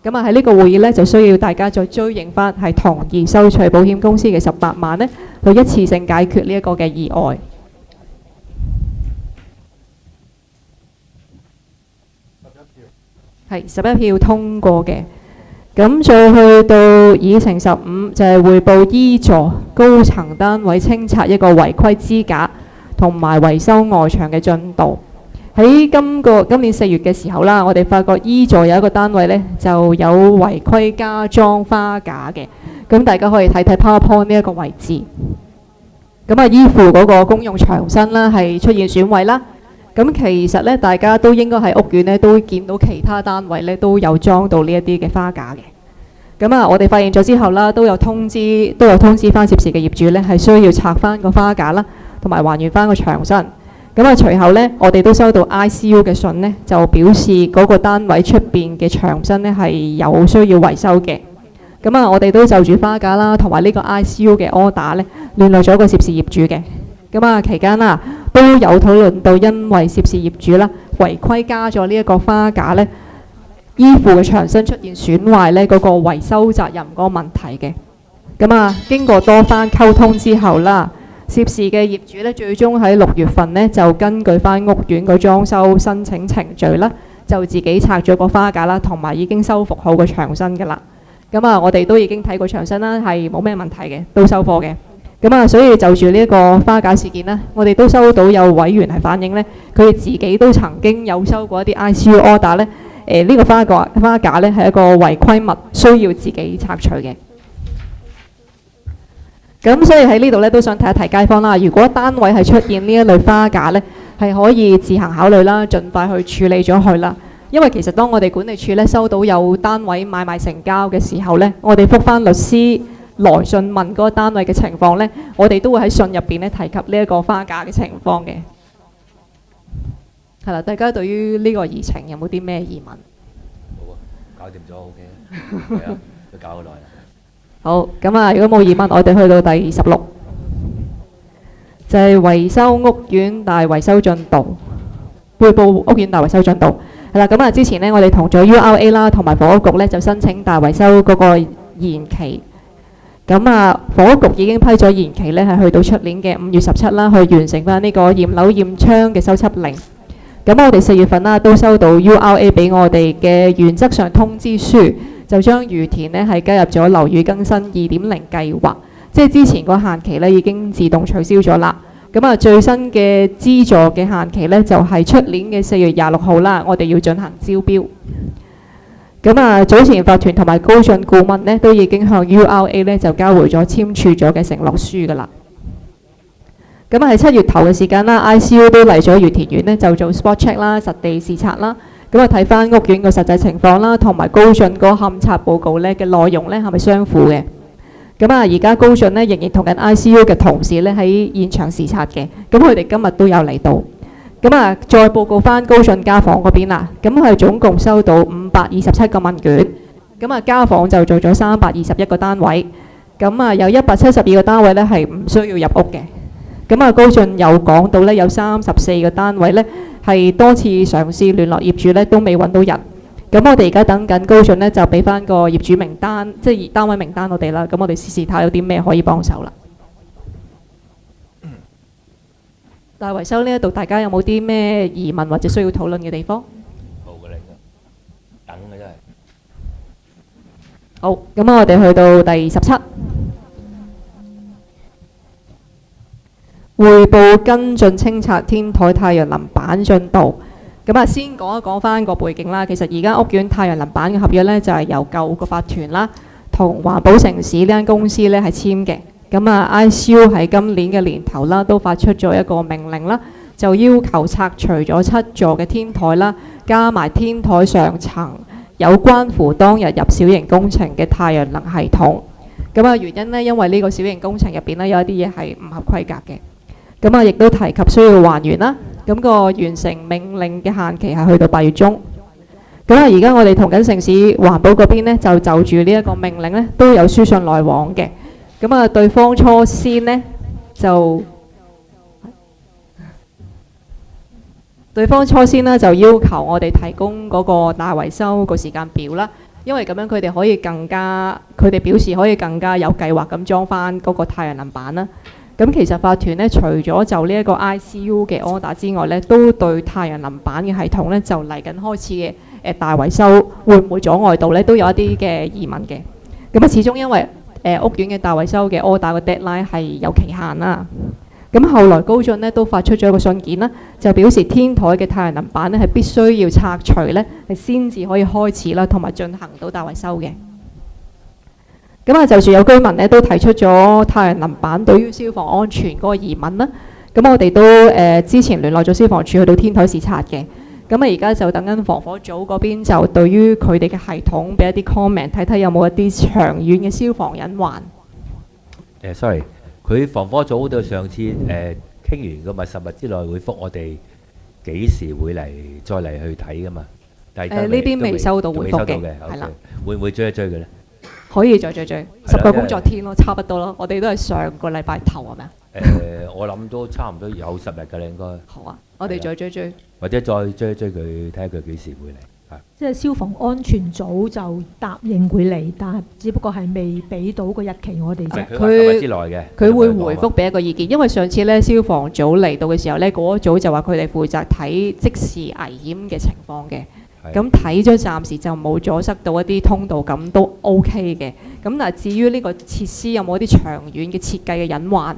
咁啊喺呢個會議咧就需要大家再追認翻係同意收取保險公司嘅18萬咧，去一次性解決呢一個嘅意外。係11票通過嘅。咁再去到議程15就係匯報醫助高層單位清拆一個違規支架同埋維修外牆嘅進度。喺今年4月嘅時候啦，我哋發覺醫助有一個單位呢就有違規加裝花架嘅。咁大家可以睇睇 PowerPoint 呢一個位置。咁啊，依附嗰個公用牆身啦係出現損毀啦。咁其實咧，大家都應該喺屋苑咧都見到其他單位咧都有裝到呢一啲嘅花架嘅。咁啊，我哋發現咗之後啦，都有通知翻涉事嘅業主咧，係需要拆翻個花架啦，同埋還原翻個牆身。咁啊，隨後咧，我哋都收到 ICU 嘅信咧，就表示嗰個單位出邊嘅牆身咧係有需要維修嘅。咁啊，我哋都就住花架啦，同埋呢個 ICU 嘅 order 咧，聯絡咗個涉事業主嘅。咁啊，期間啦都有討論到，因為涉事業主啦違規加咗呢一個花架咧，依附嘅牆身出現損壞咧，嗰個維修責任嗰個問題嘅。咁啊，經過多番溝通之後啦，涉事嘅業主咧最終喺6月份咧就根據翻屋苑個裝修申請程序啦，就自己拆咗個花架啦，同埋已經修復好個牆身㗎啦。咁啊，我哋都已經睇過牆身啦，係冇咩問題嘅，都收貨嘅。咁啊，所以就住呢一個花架事件呢，我哋都收到有委員係反映呢，佢哋自己都曾經有收過一啲 ICU order 呢。呢個花架呢係一個違規物，需要自己拆除嘅。咁所以喺呢度呢，都想提一提街坊啦，如果單位係出現呢一類花架呢，係可以自行考慮啦，盡快去處理咗佢啦。因為其實當我哋管理處呢收到有單位買賣成交嘅時候呢，我哋覆返律師來信問嗰個單位嘅情況呢，我哋都會喺信入邊呢提及呢一個花架嘅情況嘅。係啦，大家對於呢個議程有冇啲咩疑問？
好啊，搞掂咗 OK，係啊，都搞好耐啦。
好，咁啊，如果冇疑問，我哋去到第16，就係維修屋苑大維修進度，匯報屋苑大維修進度。係啦，咁啊，之前呢，我哋同咗 URA 啦，同埋房屋局呢，就申請大維修嗰個延期。咁啊，房屋局已經批咗延期呢，係去到出年嘅5月17啦，去完成翻呢個驗樓驗窗嘅修葺令。咁我哋4月份啦，都收到 URA 俾我哋嘅原則上通知書，就將漁田呢係加入咗樓宇更新2.0計劃，即係之前個限期呢已經自動取消咗啦。咁啊，最新嘅資助嘅限期呢，就係出年嘅4月26號啦，我哋要進行招標。咁啊，早前法團同埋高進顧問呢，都已經向 URA 呢就交回咗簽署咗嘅承諾書㗎啦。咁啊，喺7月頭嘅時間啦 ，ICU 都嚟咗漁田苑呢，就做 spot check 啦，實地視察啦。咁啊，睇翻屋苑個實際情況啦，同埋高進個勘察報告呢嘅內容呢係咪相符嘅？咁啊，而家高進呢仍然同緊 ICU 嘅同事呢喺現場視察嘅。咁佢哋今日都有嚟到。咁啊，再報告翻高進家訪嗰邊啦。咁佢總共收到527個問卷。咁啊，家訪就做咗321個單位。咁啊，有172個單位呢係唔需要入屋嘅。咁啊，高進有講到呢，有34個單位呢係多次嘗試聯絡業主呢都未揾到人。咁我哋而家等緊高進呢，就俾翻個業主名單，即係單位名單我哋啦。咁我哋試試睇有啲咩可以幫手啦。大維修呢一度，大家有冇啲咩疑問或者需要討論嘅地方？
冇嘅嚟嘅，等嘅真係。
好，咁我哋去到第17，匯報跟進清拆天台太陽能板進度。咁啊，先講一講翻個背景啦。其實而家屋苑太陽能板嘅合約呢，就係由舊個法團啦，同環保城市呢間公司呢係簽嘅。咁啊 ，ICU 喺今年嘅年頭啦，都發出咗一個命令啦，就要求拆除咗7座嘅天台啦，加埋天台上層有關乎當日入小型工程嘅太陽能系統。咁啊，原因呢，因為呢個小型工程入邊呢，有一啲嘢係唔合規格嘅。咁啊，亦都提及需要還原啦。咁個完成命令嘅限期係去到8月中。咁啊，而家我哋同緊城市環保嗰邊呢，就住呢一個命令呢，都有書信來往嘅。咁啊，對方初先呢，就對方初先呢就要求我哋提供嗰個大維修個時間表啦，因為咁樣佢哋可以更加，佢哋表示可以更加有計劃咁裝翻嗰個太陽能板啦。咁其實法團呢，除咗就呢一個 ICU 嘅 order 之外呢，都對太陽能板嘅系統呢，就嚟緊開始嘅大維修會唔會阻礙到呢？都有一啲嘅疑問嘅。咁啊，始終因為屋苑嘅大維修嘅 order 個 deadline 係有期限啦。咁後來高進呢都發出咗一個信件啦，就表示天台嘅太陽能板呢係必須要拆除呢，係先至可以開始啦，同埋進行到大維修嘅。咁啊，就住有居民呢都提出咗太陽能板對於消防安全嗰個疑問啦。咁我哋都之前聯絡咗消防處去到天台視察嘅。咁啊，而家就等緊防火組嗰邊就對於佢哋嘅系統俾一啲 comment， 睇睇有冇一啲長遠嘅消防隱患。
sorry。佢防火組到上次傾完個10日之內會覆我哋幾時會嚟再嚟去睇噶嘛？但係
呢邊未收到回覆嘅，
係啦。會唔會追一追嘅咧？
可以再追10個工作天咯，差不多咯。我哋都係上個禮拜頭係咪啊？
我諗都差唔多有10日㗎啦，應該。
好啊，我哋再追。
或者再追一追佢，睇下佢幾時會嚟。
即係消防安全組就答應會嚟，但係只不過係未俾到個日期我哋啫。
佢會回覆俾一個意見，因為上次咧消防組嚟到嘅時候咧，嗰組就話佢哋負責睇即時危險嘅情況嘅。咁睇咗暫時就冇阻塞到一啲通道，咁都 OK 嘅。咁但係至於呢個設施有冇一啲長遠嘅設計嘅隱患，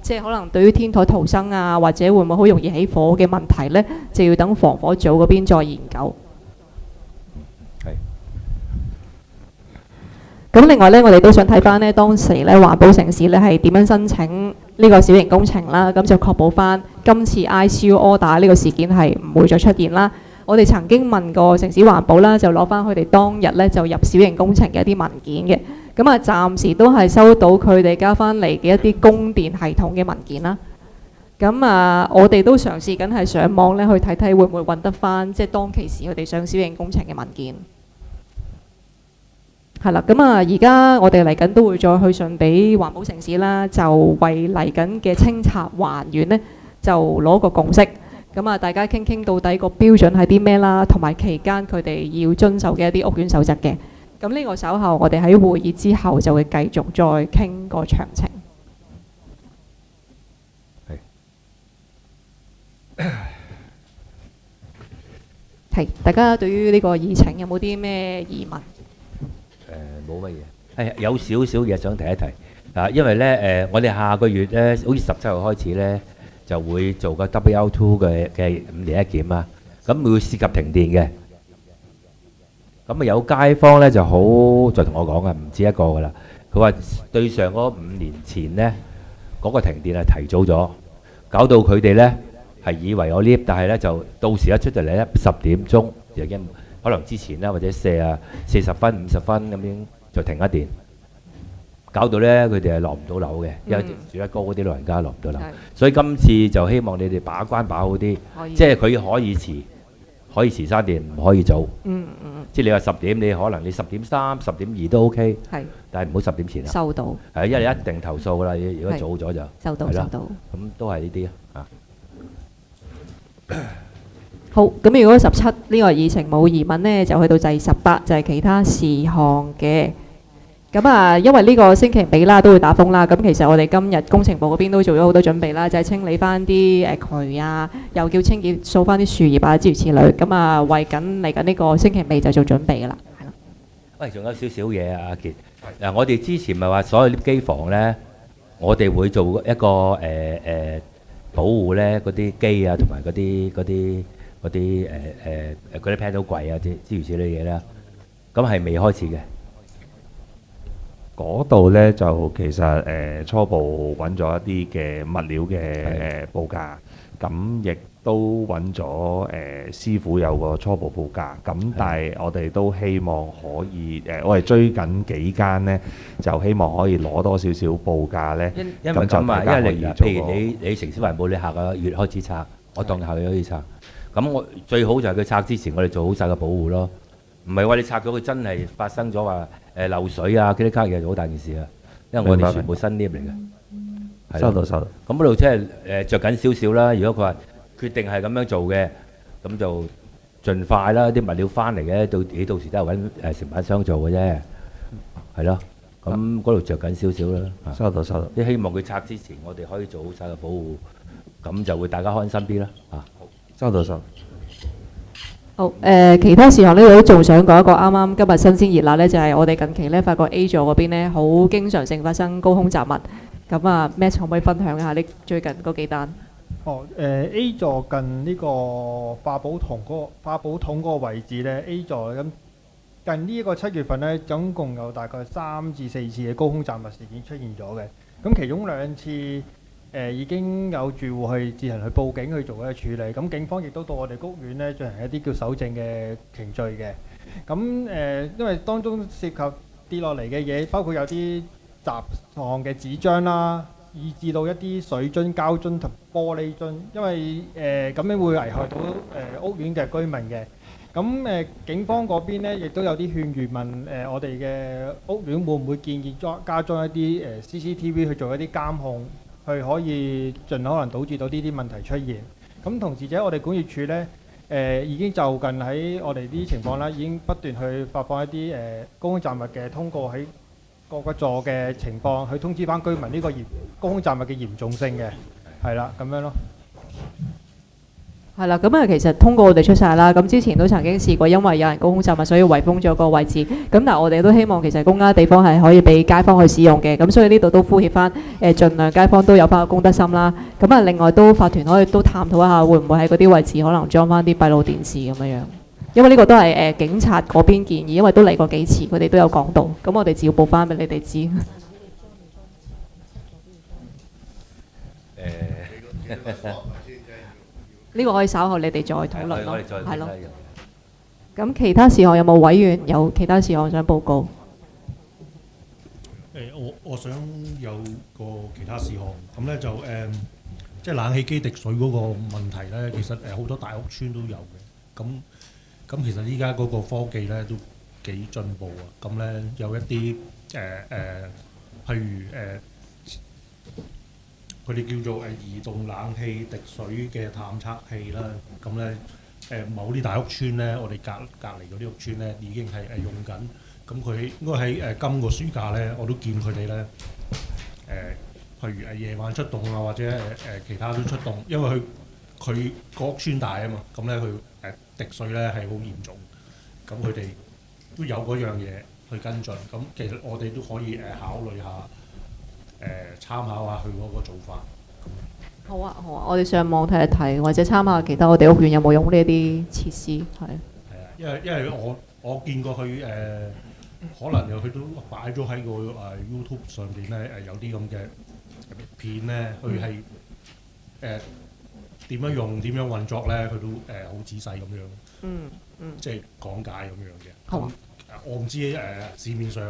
即係可能對於天台逃生啊，或者會唔會好容易起火嘅問題咧，就要等防火組嗰邊再研究。咁另外咧，我哋都想睇翻呢當時咧環保城市咧係點樣申請呢個小型工程啦，咁就確保翻今次 ICU order 呢個事件係唔會再出現啦。我哋曾經問過城市環保啦，就攞翻佢哋當日咧就入小型工程嘅一啲文件嘅，咁啊暫時都係收到佢哋交翻嚟嘅一啲供電系統嘅文件啦。咁啊，我哋都嘗試緊係上網咧去睇睇會唔會揾得翻，即係當其時佢哋上小型工程嘅文件。係啦，咁啊，而家我哋嚟緊都會再去信俾環保城市啦，就為嚟緊嘅清拆還原呢，就攞個共識。咁啊，大家傾傾到底個標準係啲咩啦，同埋期間佢哋要遵守嘅一啲屋苑守則嘅。咁呢個稍後我哋喺會議之後就會繼續再傾個詳情。係，大家對於呢個議程有冇啲咩疑問？
冇乜嘢，係有少少嘢想提一提啊，因為咧我哋下個月咧，好似17號開始咧，就會做個 WL2 嘅5年一檢啊，咁會涉及停電嘅。咁啊有街坊咧就好就同我講啊，唔止一個噶啦，佢話對上嗰5年前咧嗰個停電係提早咗，搞到佢哋咧係以為有 lift，但係咧就到時一出就嚟咧10點鐘就已經可能之前啦，或者40分50分咁樣就停一電，搞到咧佢哋係落唔到樓嘅，因為住得高嗰啲老人家落唔到樓，所以今次就希望你哋把關把好啲，即係佢可以遲閂電，唔可以早。即係你話10點，你可能你10點3、10點2都 OK，但係唔好10點前啊。
收到。係，
因為你一定投訴㗎啦，如果早咗就
收到。
咁都係呢啲啊。
好，咁如果17呢個議程冇疑問呢，就去到第18，就係其他事項嘅。咁啊，因為呢個星期尾啦都會打風啦，咁其實我哋今日工程部嗰邊都做咗好多準備啦，就係清理翻啲渠啊，又叫清潔掃翻啲樹葉啊，諸如此類。咁啊，為緊嚟緊呢個星期尾就做準備㗎啦。係啦。
喂，仲有少少嘢啊，阿傑。嗱，我哋之前咪話所有啲機房呢，我哋會做一個保護呢嗰啲機啊，同埋嗰啲panel 櫃啊，諸如此類嘢啦，咁係未開始嘅。
嗰度呢就其實初步揾咗一啲嘅物料嘅報價，咁亦都揾咗師傅有個初步報價，咁但係我哋都希望可以我哋追緊幾間呢，就希望可以攞多少少報價呢。
因為咁啊，因為譬如你城市環保，你下個月開始拆，我當下個月開始拆。咁我最好就係佢拆之前，我哋做好晒個保護咯。唔係話你拆咗佢真係發生咗話漏水啊，嗰啲卡嘢就好大件事啊。因為我哋全部新 lift 嚟嘅。
收到。
咁嗰度即係着緊少少啦。如果佢話決定係咁樣做嘅，咁就盡快啦，啲物料翻嚟嘅，到時都係揾承辦商做嘅啫，係咯。咁嗰度着緊少少啦。
收到收到。
即係希望佢拆之前，我哋可以做好晒個保護，咁就會大家安心啲啦。
收到收到。
好，其他事項呢度都仲想講一個啱啱今日新鮮熱辣呢，就係我哋近期呢發覺 A 座嗰邊呢好經常性發生高空雜物，咁啊 Matt 可唔可以分享一下呢最近嗰幾單？A
座近呢個化寶桶嗰個位置呢 A 座咁近呢一個7月份呢，總共有大概3至4次嘅高空雜物事件出現咗嘅，咁其中2次。已經有住戶去自行去報警去做一個處理，咁警方亦都到我哋屋苑呢進行一啲叫搜證嘅程序嘅。咁因為當中涉及跌落嚟嘅嘢，包括有啲雜項嘅紙張啦，以至到一啲水樽、膠樽同玻璃樽，因為咁樣會危害到屋苑嘅居民嘅。咁警方嗰邊呢，亦都有啲勸喻問我哋嘅屋苑會唔會建議加裝一啲CCTV 去做一啲監控。佢可以盡可能導致到呢啲問題出現。咁同時者，我哋管業處呢，已經就近喺我哋啲情況啦，已經不斷去發放一啲高空雜物嘅通告喺各個座嘅情況，去通知翻居民呢個高空雜物嘅嚴重性嘅，係啦，咁樣咯。
係啦，咁其實通告我哋出晒啦。咁之前都曾經試過，因為有人高空雜物，所以圍封咗個位置。咁但係我哋都希望其實公家地方係可以俾街坊去使用嘅。咁所以呢度都呼籲翻盡量街坊都有翻個公德心啦。咁啊，另外都法團可以都探討一下，會唔會喺嗰啲位置可能裝翻啲閉路電視咁樣。因為呢個都係警察嗰邊建議，因為都嚟過幾次，佢哋都有講到。咁我哋照報翻俾你哋知。呢個可以稍後你哋再討論咯，係咯。咁其他事項有冇委員有其他事項想報告？
我想有個其他事項，咁咧就即係冷氣機滴水嗰個問題咧，其實好多大屋邨都有嘅。咁其實依家嗰個科技咧都幾進步啊。咁咧有一啲譬如佢哋叫做移動冷氣滴水嘅探測器啦，咁咧某啲大屋邨咧，我哋隔離嗰啲屋邨咧已經係用緊，咁佢應該喺今個暑假咧，我都見佢哋咧譬如夜晚出動啊，或者其他都出動，因為佢個屋邨大啊嘛，咁咧佢滴水咧係好嚴重，咁佢哋都有嗰樣嘢去跟進，咁其實我哋都可以考慮下。參考下佢嗰個做法。
好啊，好啊，我哋上網睇一睇，或者參考其他我哋屋苑有冇用呢啲設施，係。
係啊，因為我見過佢可能佢都擺咗喺個YouTube 上邊咧有啲咁嘅片咧，佢係點樣用、點樣運作咧，佢都好仔細咁樣。即係講解咁樣嘅。
好啊。
我唔知市面上。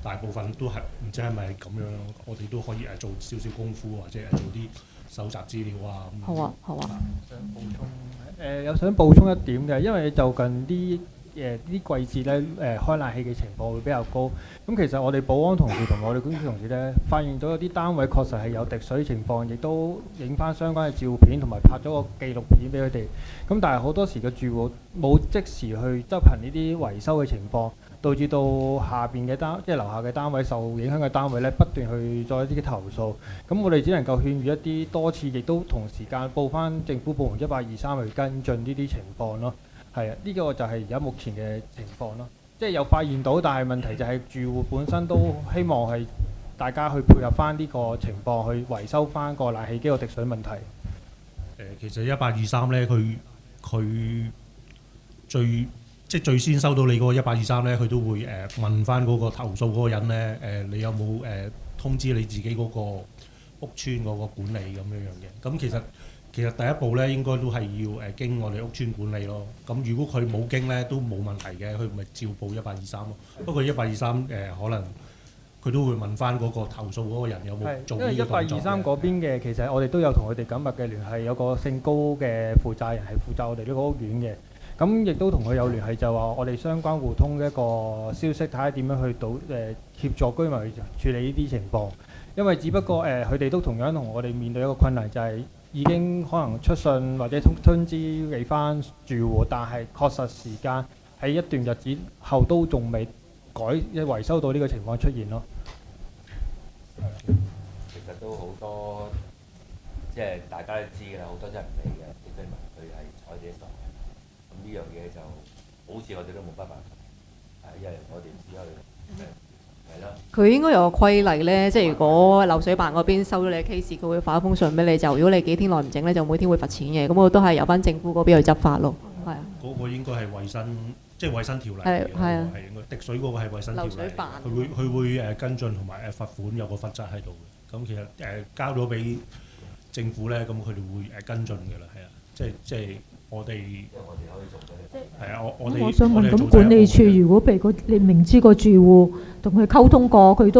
大部分都係唔知係咪咁樣，我哋都可以做少少功夫，或者做啲搜集資料啊。
好啊，好啊。
想補充有想補充一點嘅，因為就近啲啲季節咧開冷氣嘅情況會比較高。咁其實我哋保安同事同我哋管理同事咧，發現咗有啲單位確實係有滴水情況，亦都影翻相關嘅照片同埋拍咗個紀錄片俾佢哋。咁但係好多時嘅住戶冇即時去執行呢啲維修嘅情況。導致到下邊嘅即係樓下嘅單位受影響嘅單位咧，不斷去作一啲嘅投訴。咁我哋只能夠勸喻一啲多次，亦都同時間報翻政府部門1823去跟進呢啲情況咯。係啊，呢個就係而家目前嘅情況咯。即係有發現到，但係問題就係住戶本身都希望係大家去配合翻呢個情況，去維修翻個冷氣機個滴水問題。
其實1823咧，佢最先收到你嗰個1823咧，佢都會問翻嗰個投訴嗰個人咧，你有冇通知你自己嗰個屋邨嗰個管理咁樣嘅？咁其實第一步咧，應該都係要經我哋屋邨管理咯。咁如果佢冇經咧，都冇問題嘅，佢咪照報1823咯。不過1823可能佢都會問翻嗰個投訴嗰個人有冇做呢個動作。因為1823嗰邊嘅，
其實我哋都有同佢哋緊密嘅聯繫，有個姓高嘅負責人係負責我哋呢個屋苑嘅。咁亦都同佢有聯繫，就話我哋相關互通一個消息，睇下點樣去協助居民去處理呢啲情況。因為只不過佢哋都同樣同我哋面對一個困難，就係已經可能出信或者通知俾翻住戶，但係確實時間喺一段日子後都仲未維修到呢個情況出現咯。
其實都好多，即係大家都知嘅啦，好多真係唔理嘅，啲居民佢係睬自己傻嘅。咁呢樣嘢就好似我哋都冇乜辦法，因為我哋只可以係咯。
佢應該有個規例咧，即係如果漏水辦嗰邊收咗你嘅 case，佢會發一封信俾你，就如果你幾天內唔整咧，就每天會罰錢嘅。咁我都係由翻政府嗰邊去執法咯。係啊。
嗰個應該係衞生，即係衞生條例嚟嘅。
係啊。
係應該滴水嗰個係衞生條例。
漏水辦。
佢會跟進同埋罰款有個罰則喺度嘅。咁其實交咗俾政府咧，咁佢哋會跟進嘅啦，係啊，即係我哋係啊，
我想問，咁管理處如果譬如你明知個住戶同佢溝通過，佢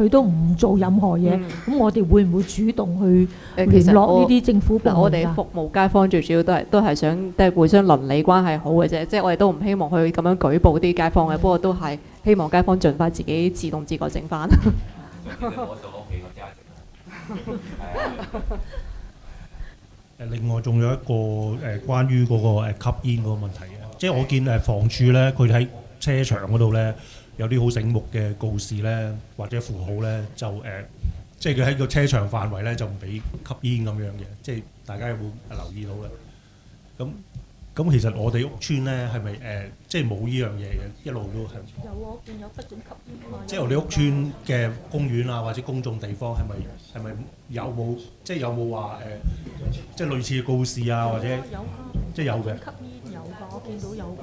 都唔做任何嘢，咁我哋會唔會主動去聯絡呢啲政府部門㗎？
我哋服務街坊最主要都係想即係互相鄰里關係好嘅啫，即係我哋都唔希望去咁樣舉報啲街坊嘅，不過都係希望街坊盡快自己自動自覺整翻。
另外仲有一個關於嗰個吸煙嗰個問題嘅，即係我見房署咧，佢喺車場嗰度咧有啲好醒目嘅告示咧，或者符號咧，就即係佢喺個車場範圍咧就唔俾吸煙咁樣嘅，即係大家有冇留意到咧？咁其實我哋屋邨咧係咪即係冇呢樣嘢嘅？一路都係
有啊，我見有不准吸煙啊。即
係我哋屋邨嘅公園啊，或者公眾地方係咪有冇即係有冇話即係類似嘅告示啊，或者即係有嘅。
吸煙有㗎，我見到有㗎。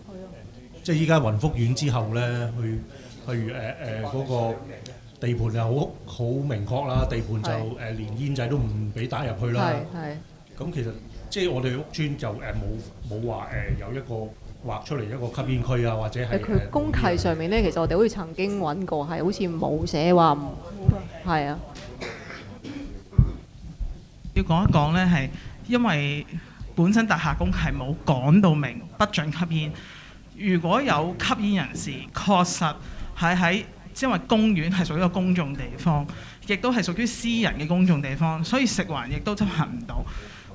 係啊。
即係依家雲福苑之後咧，去嗰個地盤就好明確啦，地盤就連煙仔都唔俾打入去啦。
係。
咁其實即係我哋屋邨就冇話有一個劃出嚟一個吸煙區啊，或者係
佢公契上面咧，其實我哋好似曾經揾過，係好似冇寫話唔係啊。
要講一講咧，係因為本身大廈公契冇講到明不准吸煙。如果有吸煙人士，確實係喺因為公園係屬於一個公眾地方，亦都係屬於私人嘅公眾地方，所以食環亦都執行唔到。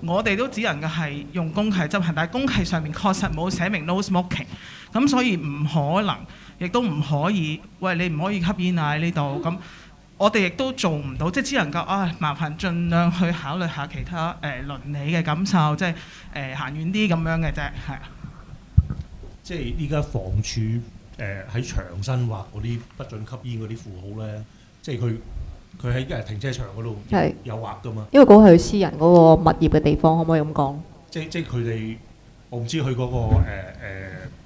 我哋都只能夠係用公契執行，但係公契上面確實冇寫明 no smoking， 咁所以唔可能，亦都唔可以，喂，你唔可以吸煙啊喺呢度。咁我哋亦都做唔到，即係只能夠麻煩盡量去考慮下其他鄰里嘅感受，即係行遠啲咁樣嘅啫，係。
即係依家房署喺牆身畫嗰啲不准吸煙嗰啲符號咧，即係佢喺停車場嗰度有畫噶嘛？
因為嗰個係私人嗰個物業嘅地方，可唔可以咁講？
即係佢哋，我唔知佢嗰個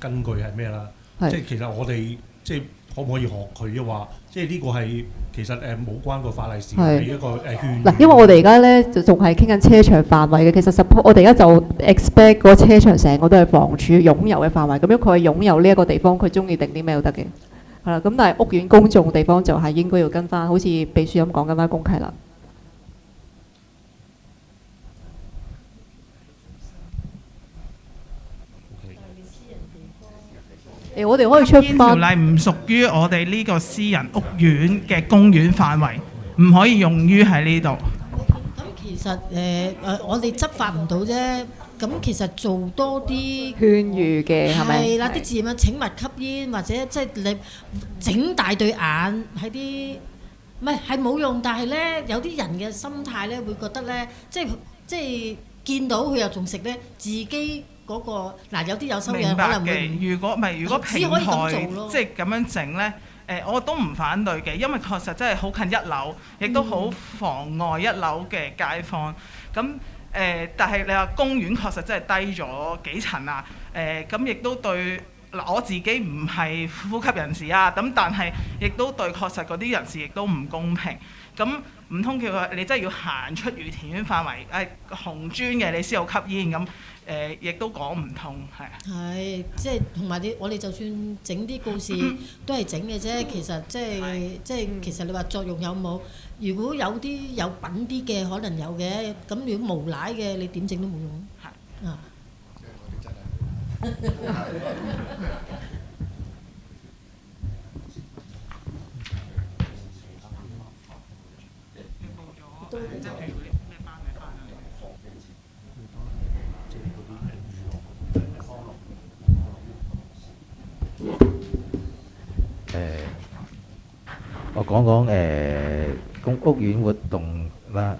根據係咩啦。即係其實我哋即係可唔可以學佢嘅話？即係呢個係其實冇關個法例事，係一個勸。
嗱，因為我哋而家咧就仲係傾緊車場範圍嘅，其實 suppose 我哋而家就 expect 個車場成個都係房署擁有嘅範圍，咁樣佢係擁有呢一個地方，佢中意定啲咩都得嘅。係啦，咁但係屋苑公眾地方就係應該要跟翻，好似秘書咁講跟翻公契啦。我哋可以出翻。
條例唔屬於我哋呢個私人屋苑嘅公園範圍，唔可以用於喺呢度。
咁其實我哋執法唔到啫。咁其實做多啲
勸喻嘅係咪？
係啦，啲字啊，請勿吸煙，或者即係你整大對眼喺啲，唔係冇用，但係咧有啲人嘅心態咧會覺得咧，即係見到佢又仲食咧，自己嗰個嗱有啲有收嘅可能會
如果平台即係咁樣整咧，我都唔反對嘅，因為確實真係好近一樓，亦都好妨礙一樓嘅街坊咁。但係你話公園確實真係低咗幾層啊！咁亦都對我自己唔係呼吸人士啊，咁但係亦都對確實嗰啲人士亦都唔公平。咁唔通叫佢你真係要行出御田園範圍紅磚嘅你先有吸煙咁？亦都講唔通係。
係即係同埋我哋就算整啲告示都係整嘅啫。其實即係其實你話作用有冇？如果有啲有品啲嘅可能有嘅，咁如果無賴嘅你點整都冇用。係啊。
我講講公屋苑活動啦。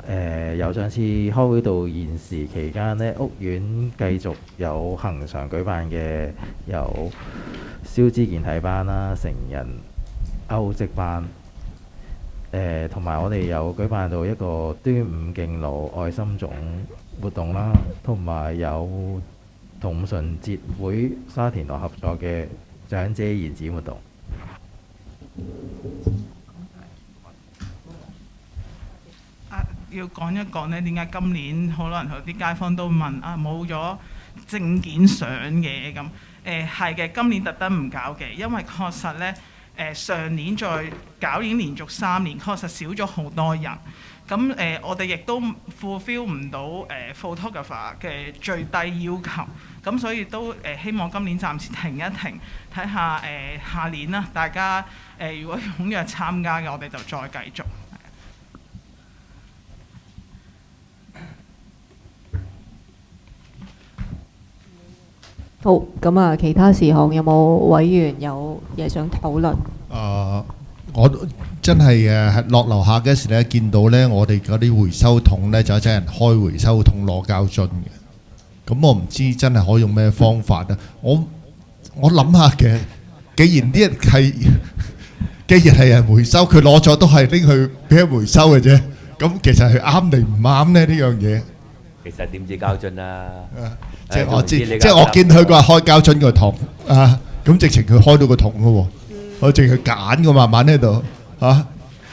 由上次開會到現時期間呢，屋苑繼續有恆常舉辦嘅有消肢健體班啦、成人歐職班，同埋我哋有舉辦到一個端午敬老愛心粽活動啦，同埋有同五旬節會沙田樂合作嘅長者延展活動。
要講一講呢，點解今年可能有啲街坊都問啊，冇咗證件相嘅咁？係嘅，今年特登唔搞嘅，因為確實呢，上年再搞已經連續3年，確實少咗好多人。咁我哋亦都 fulfill 唔到photographer 嘅最低要求，咁所以都希望今年暫時停一停，睇下下年啦，大家如果踴躍參加嘅，我哋就再繼續。
好，咁啊，其他事項有冇委員有嘢想討論？
我真係落樓下嗰時咧，見到咧我哋嗰啲回收桶咧，就真係人開回收桶攞膠樽嘅。咁我唔知真係可以用咩方法啊！我諗下嘅，既然係人回收，佢攞咗都係拎去俾人回收嘅啫。咁其實係啱定唔啱咧？呢樣嘢
其實點知膠樽啦？
即係我知，即係我見佢話開膠樽個桶啊，咁直情佢開到個桶嘅喎，我淨係揀嘅慢慢喺度嚇，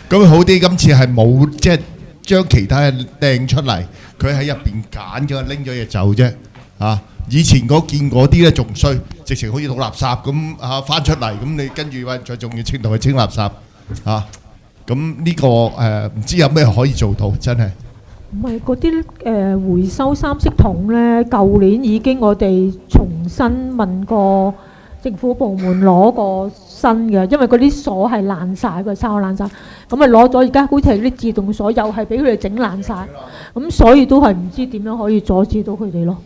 咁好啲。今次係冇即係將其他嘢掟出嚟，佢喺入邊揀咗拎咗嘢走啫嚇。以前嗰見嗰啲咧仲衰，直情好似倒垃圾咁嚇翻出嚟，咁你跟住話再仲要同佢清垃圾嚇。咁呢個唔知有咩可以做到，真係。
唔係嗰啲回收三色桶呢，舊年已經我哋重新問過政府部門攞個新嘅，因為嗰啲鎖係爛晒嘅，抄爛晒，咁咪攞咗。而家好似係啲自動鎖，又係俾佢哋整爛晒，咁所以都係唔知點樣可以阻止到佢哋咯。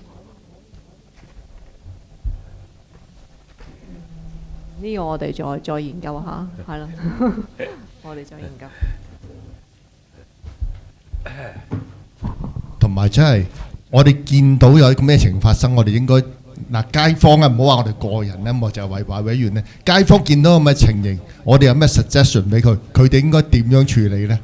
呢個我哋再研究下，係啦，我哋再研究。
同埋真係，我哋見到有咁咩情況發生，我哋應該街坊啊，唔好話我哋個人咧，我就係委員咧。街坊見到咁嘅情形，我哋有咩 suggestion 俾佢？佢哋應該點樣處理咧？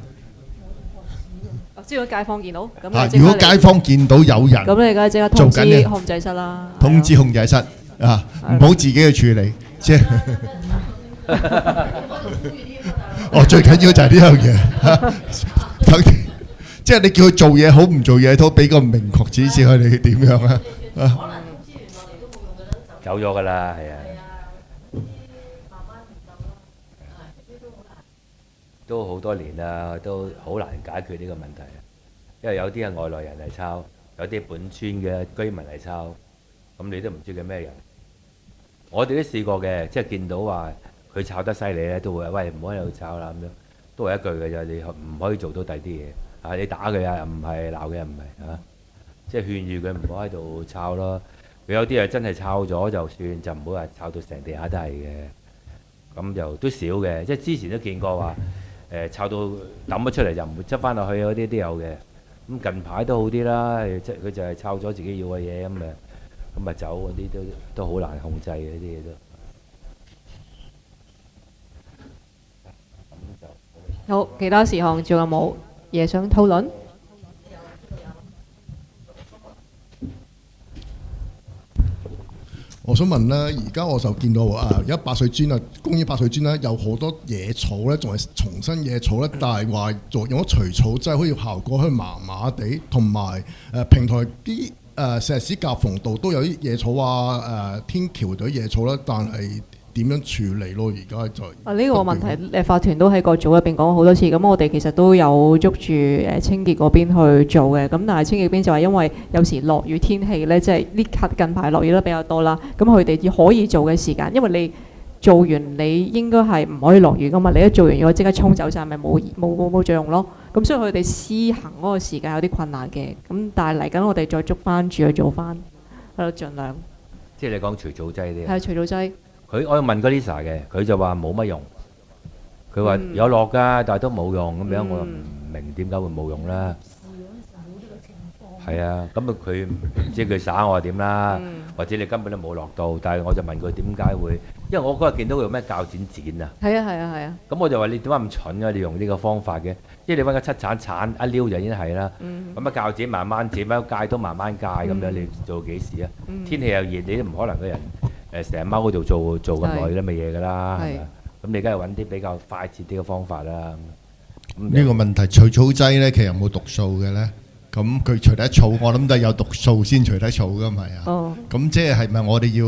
知道街坊見到咁，
如果街坊見到有人，
咁你梗係即刻通知控制室啦。
通知控制室啊，唔好自己去處理，即係。最緊要就係呢樣嘢。即係你叫佢做嘢好唔做嘢都俾個明確指示佢哋點樣啊？
走咗㗎啦，係啊，都好多年啦，都好難解決呢個問題。因為有啲係外來人嚟抄，有啲本村嘅居民嚟抄，咁你都唔知佢咩人。我哋都試過嘅，即係見到話佢抄得犀利咧，都會喂，唔好喺度抄啦咁樣，都係一句嘅啫，你唔可以做到第啲嘢。你打佢啊，唔係鬧佢，唔係嚇，即係勸住佢唔好喺度抄咯。佢有啲係真係抄咗就算，就唔好話抄到成地下都係嘅。咁就都少嘅，即係之前都見過話抄到抌咗出嚟就唔會執翻落去嗰啲都有嘅。咁近排都好啲啦，即係佢就係抄咗自己要嘅嘢咁啊走嗰啲都好難控制嘅啲嘢都。
好，其他事項仲有冇嘢想討論？
我想問咧，而家我就見到而家百歲村啊，公園百歲村咧有好多野草咧，仲係重新野草咧，但係話用咗除草劑好似效果係麻麻地，同埋平台啲石屎夾縫度都有啲野草天橋度野草啦，但係點樣處理咯？而家就
呢個問題法團都喺個組入邊講過好多次，咁我哋其實都有捉住清潔嗰邊去做嘅，咁但係清潔邊就係因為有時落雨天氣呢，即係呢近排落雨都比較多啦，咁佢哋可以做嘅時間，因為你做完你應該係唔可以落雨噶嘛，你一做完如果即刻沖走晒，咪冇作用咯。咁所以佢哋施行嗰個時間有啲困難嘅，咁但係嚟緊我哋再捉翻住去做翻，喺度盡量。
即係你講除草劑啲。
係除草劑。
我有問過 Lisa 嘅，佢就話冇乜用。佢話有落㗎，但係都冇用咁樣，我又唔明點解會冇用啦。係啊，咁啊佢唔知佢耍我係點啦，或者你根本都冇落到，但係我就問佢點解會，因為我嗰日見到佢用咩鉸剪剪啊。
係啊係啊係啊。
咁我就話你點解咁蠢啊？你用呢個方法嘅，即係你揾個七鏟鏟一撩就已經係啦。咁啊鉸剪慢慢剪，乜戒都慢慢戒咁樣，你做幾時啊？天氣又熱，你都唔可能個人成日踎喺度做咁耐啲咁嘅嘢㗎啦，係咪啊？咁你梗係揾啲比較快捷啲嘅方法啦。
呢個問題除草劑咧，其實有冇毒素嘅咧？咁佢除得草，我諗都係有毒素先除得草㗎嘛，係啊。咁即係咪我哋要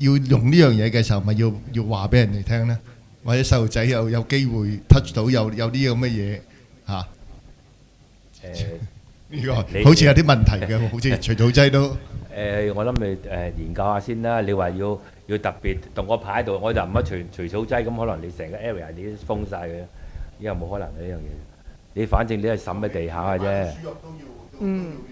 用呢樣嘢嘅時候，咪要話俾人哋聽咧？或者細路仔有機會 touch 到有啲咁嘅嘢嚇？呢個好似有啲問題嘅，好似除草劑都。
我諗你研究下先啦。你話要特別動個牌喺度，我就唔乜除草劑，咁可能你成個 area 你都封曬嘅，依家冇可能嘅呢樣嘢。你反正你係審喺地下嘅啫。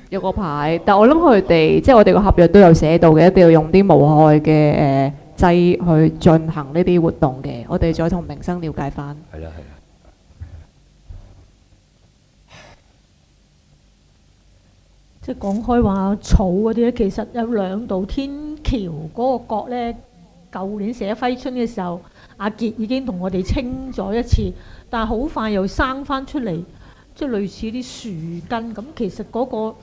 有個牌，但我諗佢哋即係我哋個合約都有寫到嘅，一定要用啲無害嘅劑去進行呢啲活動嘅。我哋再同明生了解翻。
係啦係啦。
即係講開話草嗰啲咧，其實有兩道天橋嗰個角咧，舊年寫揮春嘅時候，阿傑已經同我哋清咗一次，但係好快又生翻出嚟，即係類似啲樹根咁。其實嗰個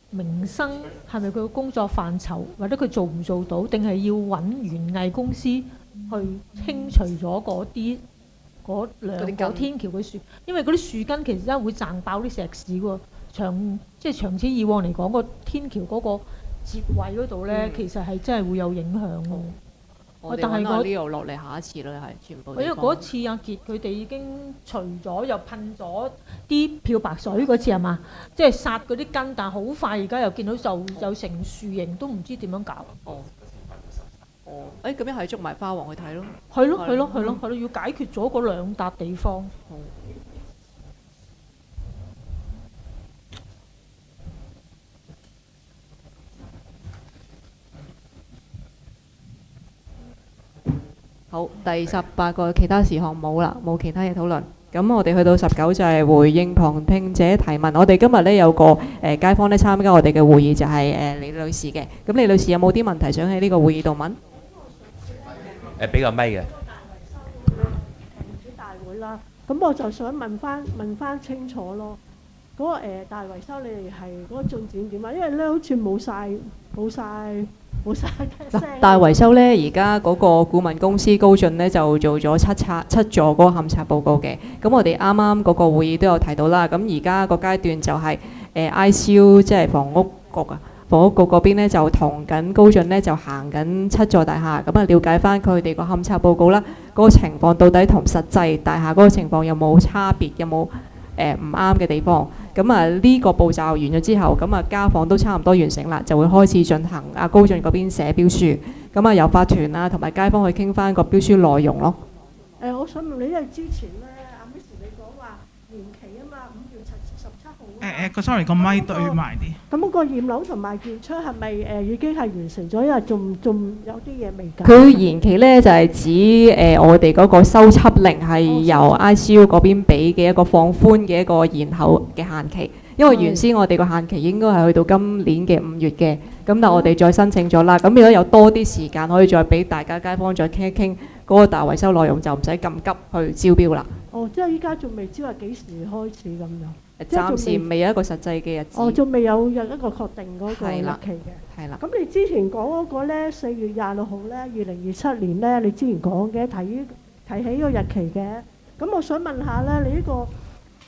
明生係咪佢嘅工作範疇，或者佢做唔做到，定係要揾園藝公司去清除咗嗰兩個天橋嘅樹？因為嗰啲樹根其實真係會掙爆啲石屎喎。即係長此以往嚟講，個天橋嗰個接位嗰度咧，其實係真係會有影響喎。
我哋揾阿 Leo 落嚟下一次啦，係全部。
因為嗰次阿傑佢哋已經除咗又噴咗啲漂白水嗰次係嘛？即係殺嗰啲根，但係好快而家又見到就有成樹形，都唔知點樣搞。
咁樣係捉埋花王去睇咯。
係咯，要解決咗嗰兩笪地方。
好，第18個其他事項冇啦，冇其他嘢討論。咁我哋去到19就係回應旁聽者提問。我哋今日咧有個街坊咧參加我哋嘅會議，就係李女士嘅。咁李女士有冇啲問題想喺呢個會議度問？
俾個咪嘅。
大會啦，咁我就想問翻清楚咯。嗰個大維修你哋係嗰個進展點啊？因為咧好似冇晒
大維修咧，而家嗰個顧問公司高進咧就做咗七座嗰個勘察報告嘅。咁我哋啱啱嗰個會議都有提到啦。咁而家個階段就係ICU 即係房屋局嗰邊咧就同緊高進咧就行緊7座大廈，咁啊了解翻佢哋個勘察報告啦，嗰個情況到底同實際大廈嗰個情況有冇差別，有冇唔啱嘅地方。咁啊呢個步驟完咗之後，咁啊家訪都差唔多完成啦，就會開始進行高進嗰邊寫標書。咁啊由法團啊同埋街坊去傾翻個標書內容咯。
我想問你，因為之前咧阿 Miss 你講話延期啊嘛，5月17號。
sorry 個咪對埋啲。
咁嗰個驗樓同埋驗窗係咪已經係完成咗？因為仲有啲嘢未搞。
佢延期咧就係指我哋嗰個修輯令係由 ICU 嗰邊俾嘅一個放寬嘅一個延後嘅限期。因為原先我哋個限期應該係去到今年嘅5月嘅，咁但係我哋再申請咗啦。咁如果有多啲時間可以再俾大家街坊再傾一傾嗰個大維修內容，就唔使咁急去招標啦。
即係依家仲未知話幾時開始咁樣。
暫時未有一個實際嘅日子。
仲未有一個確定嗰個日期嘅。
係啦。
咁你之前講嗰個咧4月26號咧，2027年咧，你之前講嘅提起個日期嘅。咁我想問下咧，你呢個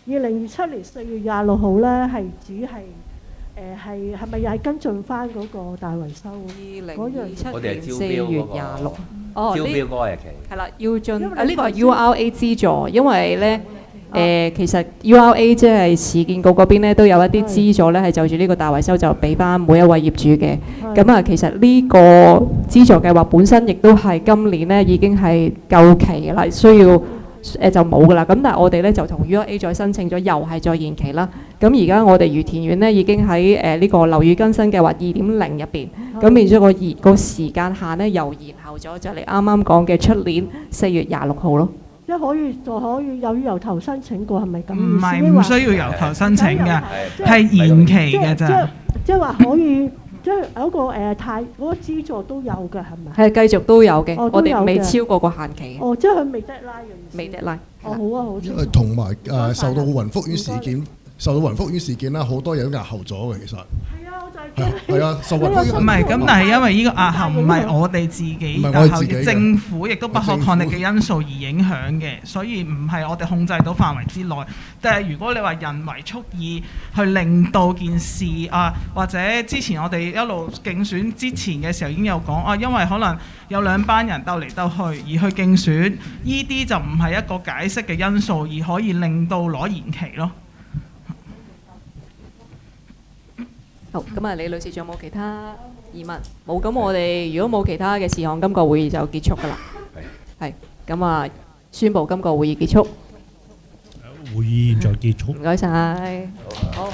2027年4月26號咧，係指係咪又係跟進翻嗰個大維修嗰樣？
我哋係招標嗰個。招標嗰個日期。係啦，要進呢個係
URA 資助，因為咧。其實 URA 即係市建局嗰邊咧都有一啲資助咧，係就住呢個大維修就俾翻每一位業主嘅。咁啊，其實呢個資助計劃本身亦都係今年咧已經係夠期啦，需要就冇噶啦。咁但係我哋咧就同 URA 再申請咗，又係再延期啦。咁而家我哋愉田苑咧已經喺呢個樓宇更新計劃 2.0 入邊，咁變咗個時間限咧又延後咗，就嚟啱啱講嘅出年4月26號咯。
即係可以由頭申請過係咪咁意思？
唔係唔需要由頭申請嘅，係延期嘅咋。
即係話可以，即係有一個嗰個資助都有嘅係咪？
係繼續都有嘅，我哋未
都有嘅
超過個限期嘅。
哦，即係佢未 deadline 嘅意思。
未 deadline。
哦，好啊，好。
因為同埋受到雲福苑事件啦，好多嘢都押後咗嘅其實。
係啊，我就係驚。
係啊，受雲福苑
唔係咁，但係因為呢個押後唔係我哋自己押後，政府亦都不可抗力嘅因素而影響嘅，所以唔係我哋控制到範圍之內。但係如果你話人為蓄意去令到件事或者之前我哋一路競選之前嘅時候已經有講因為可能有兩班人鬥嚟鬥去而去競選，呢啲就唔係一個解釋嘅因素，而可以令到攞延期咯。
好，咁啊，李女士仲有冇其他疑問？冇，咁我哋如果冇其他嘅事項，今個會議就結束㗎啦。係，咁啊，宣布今個會議結束。
會議現在結束。
唔該晒。好。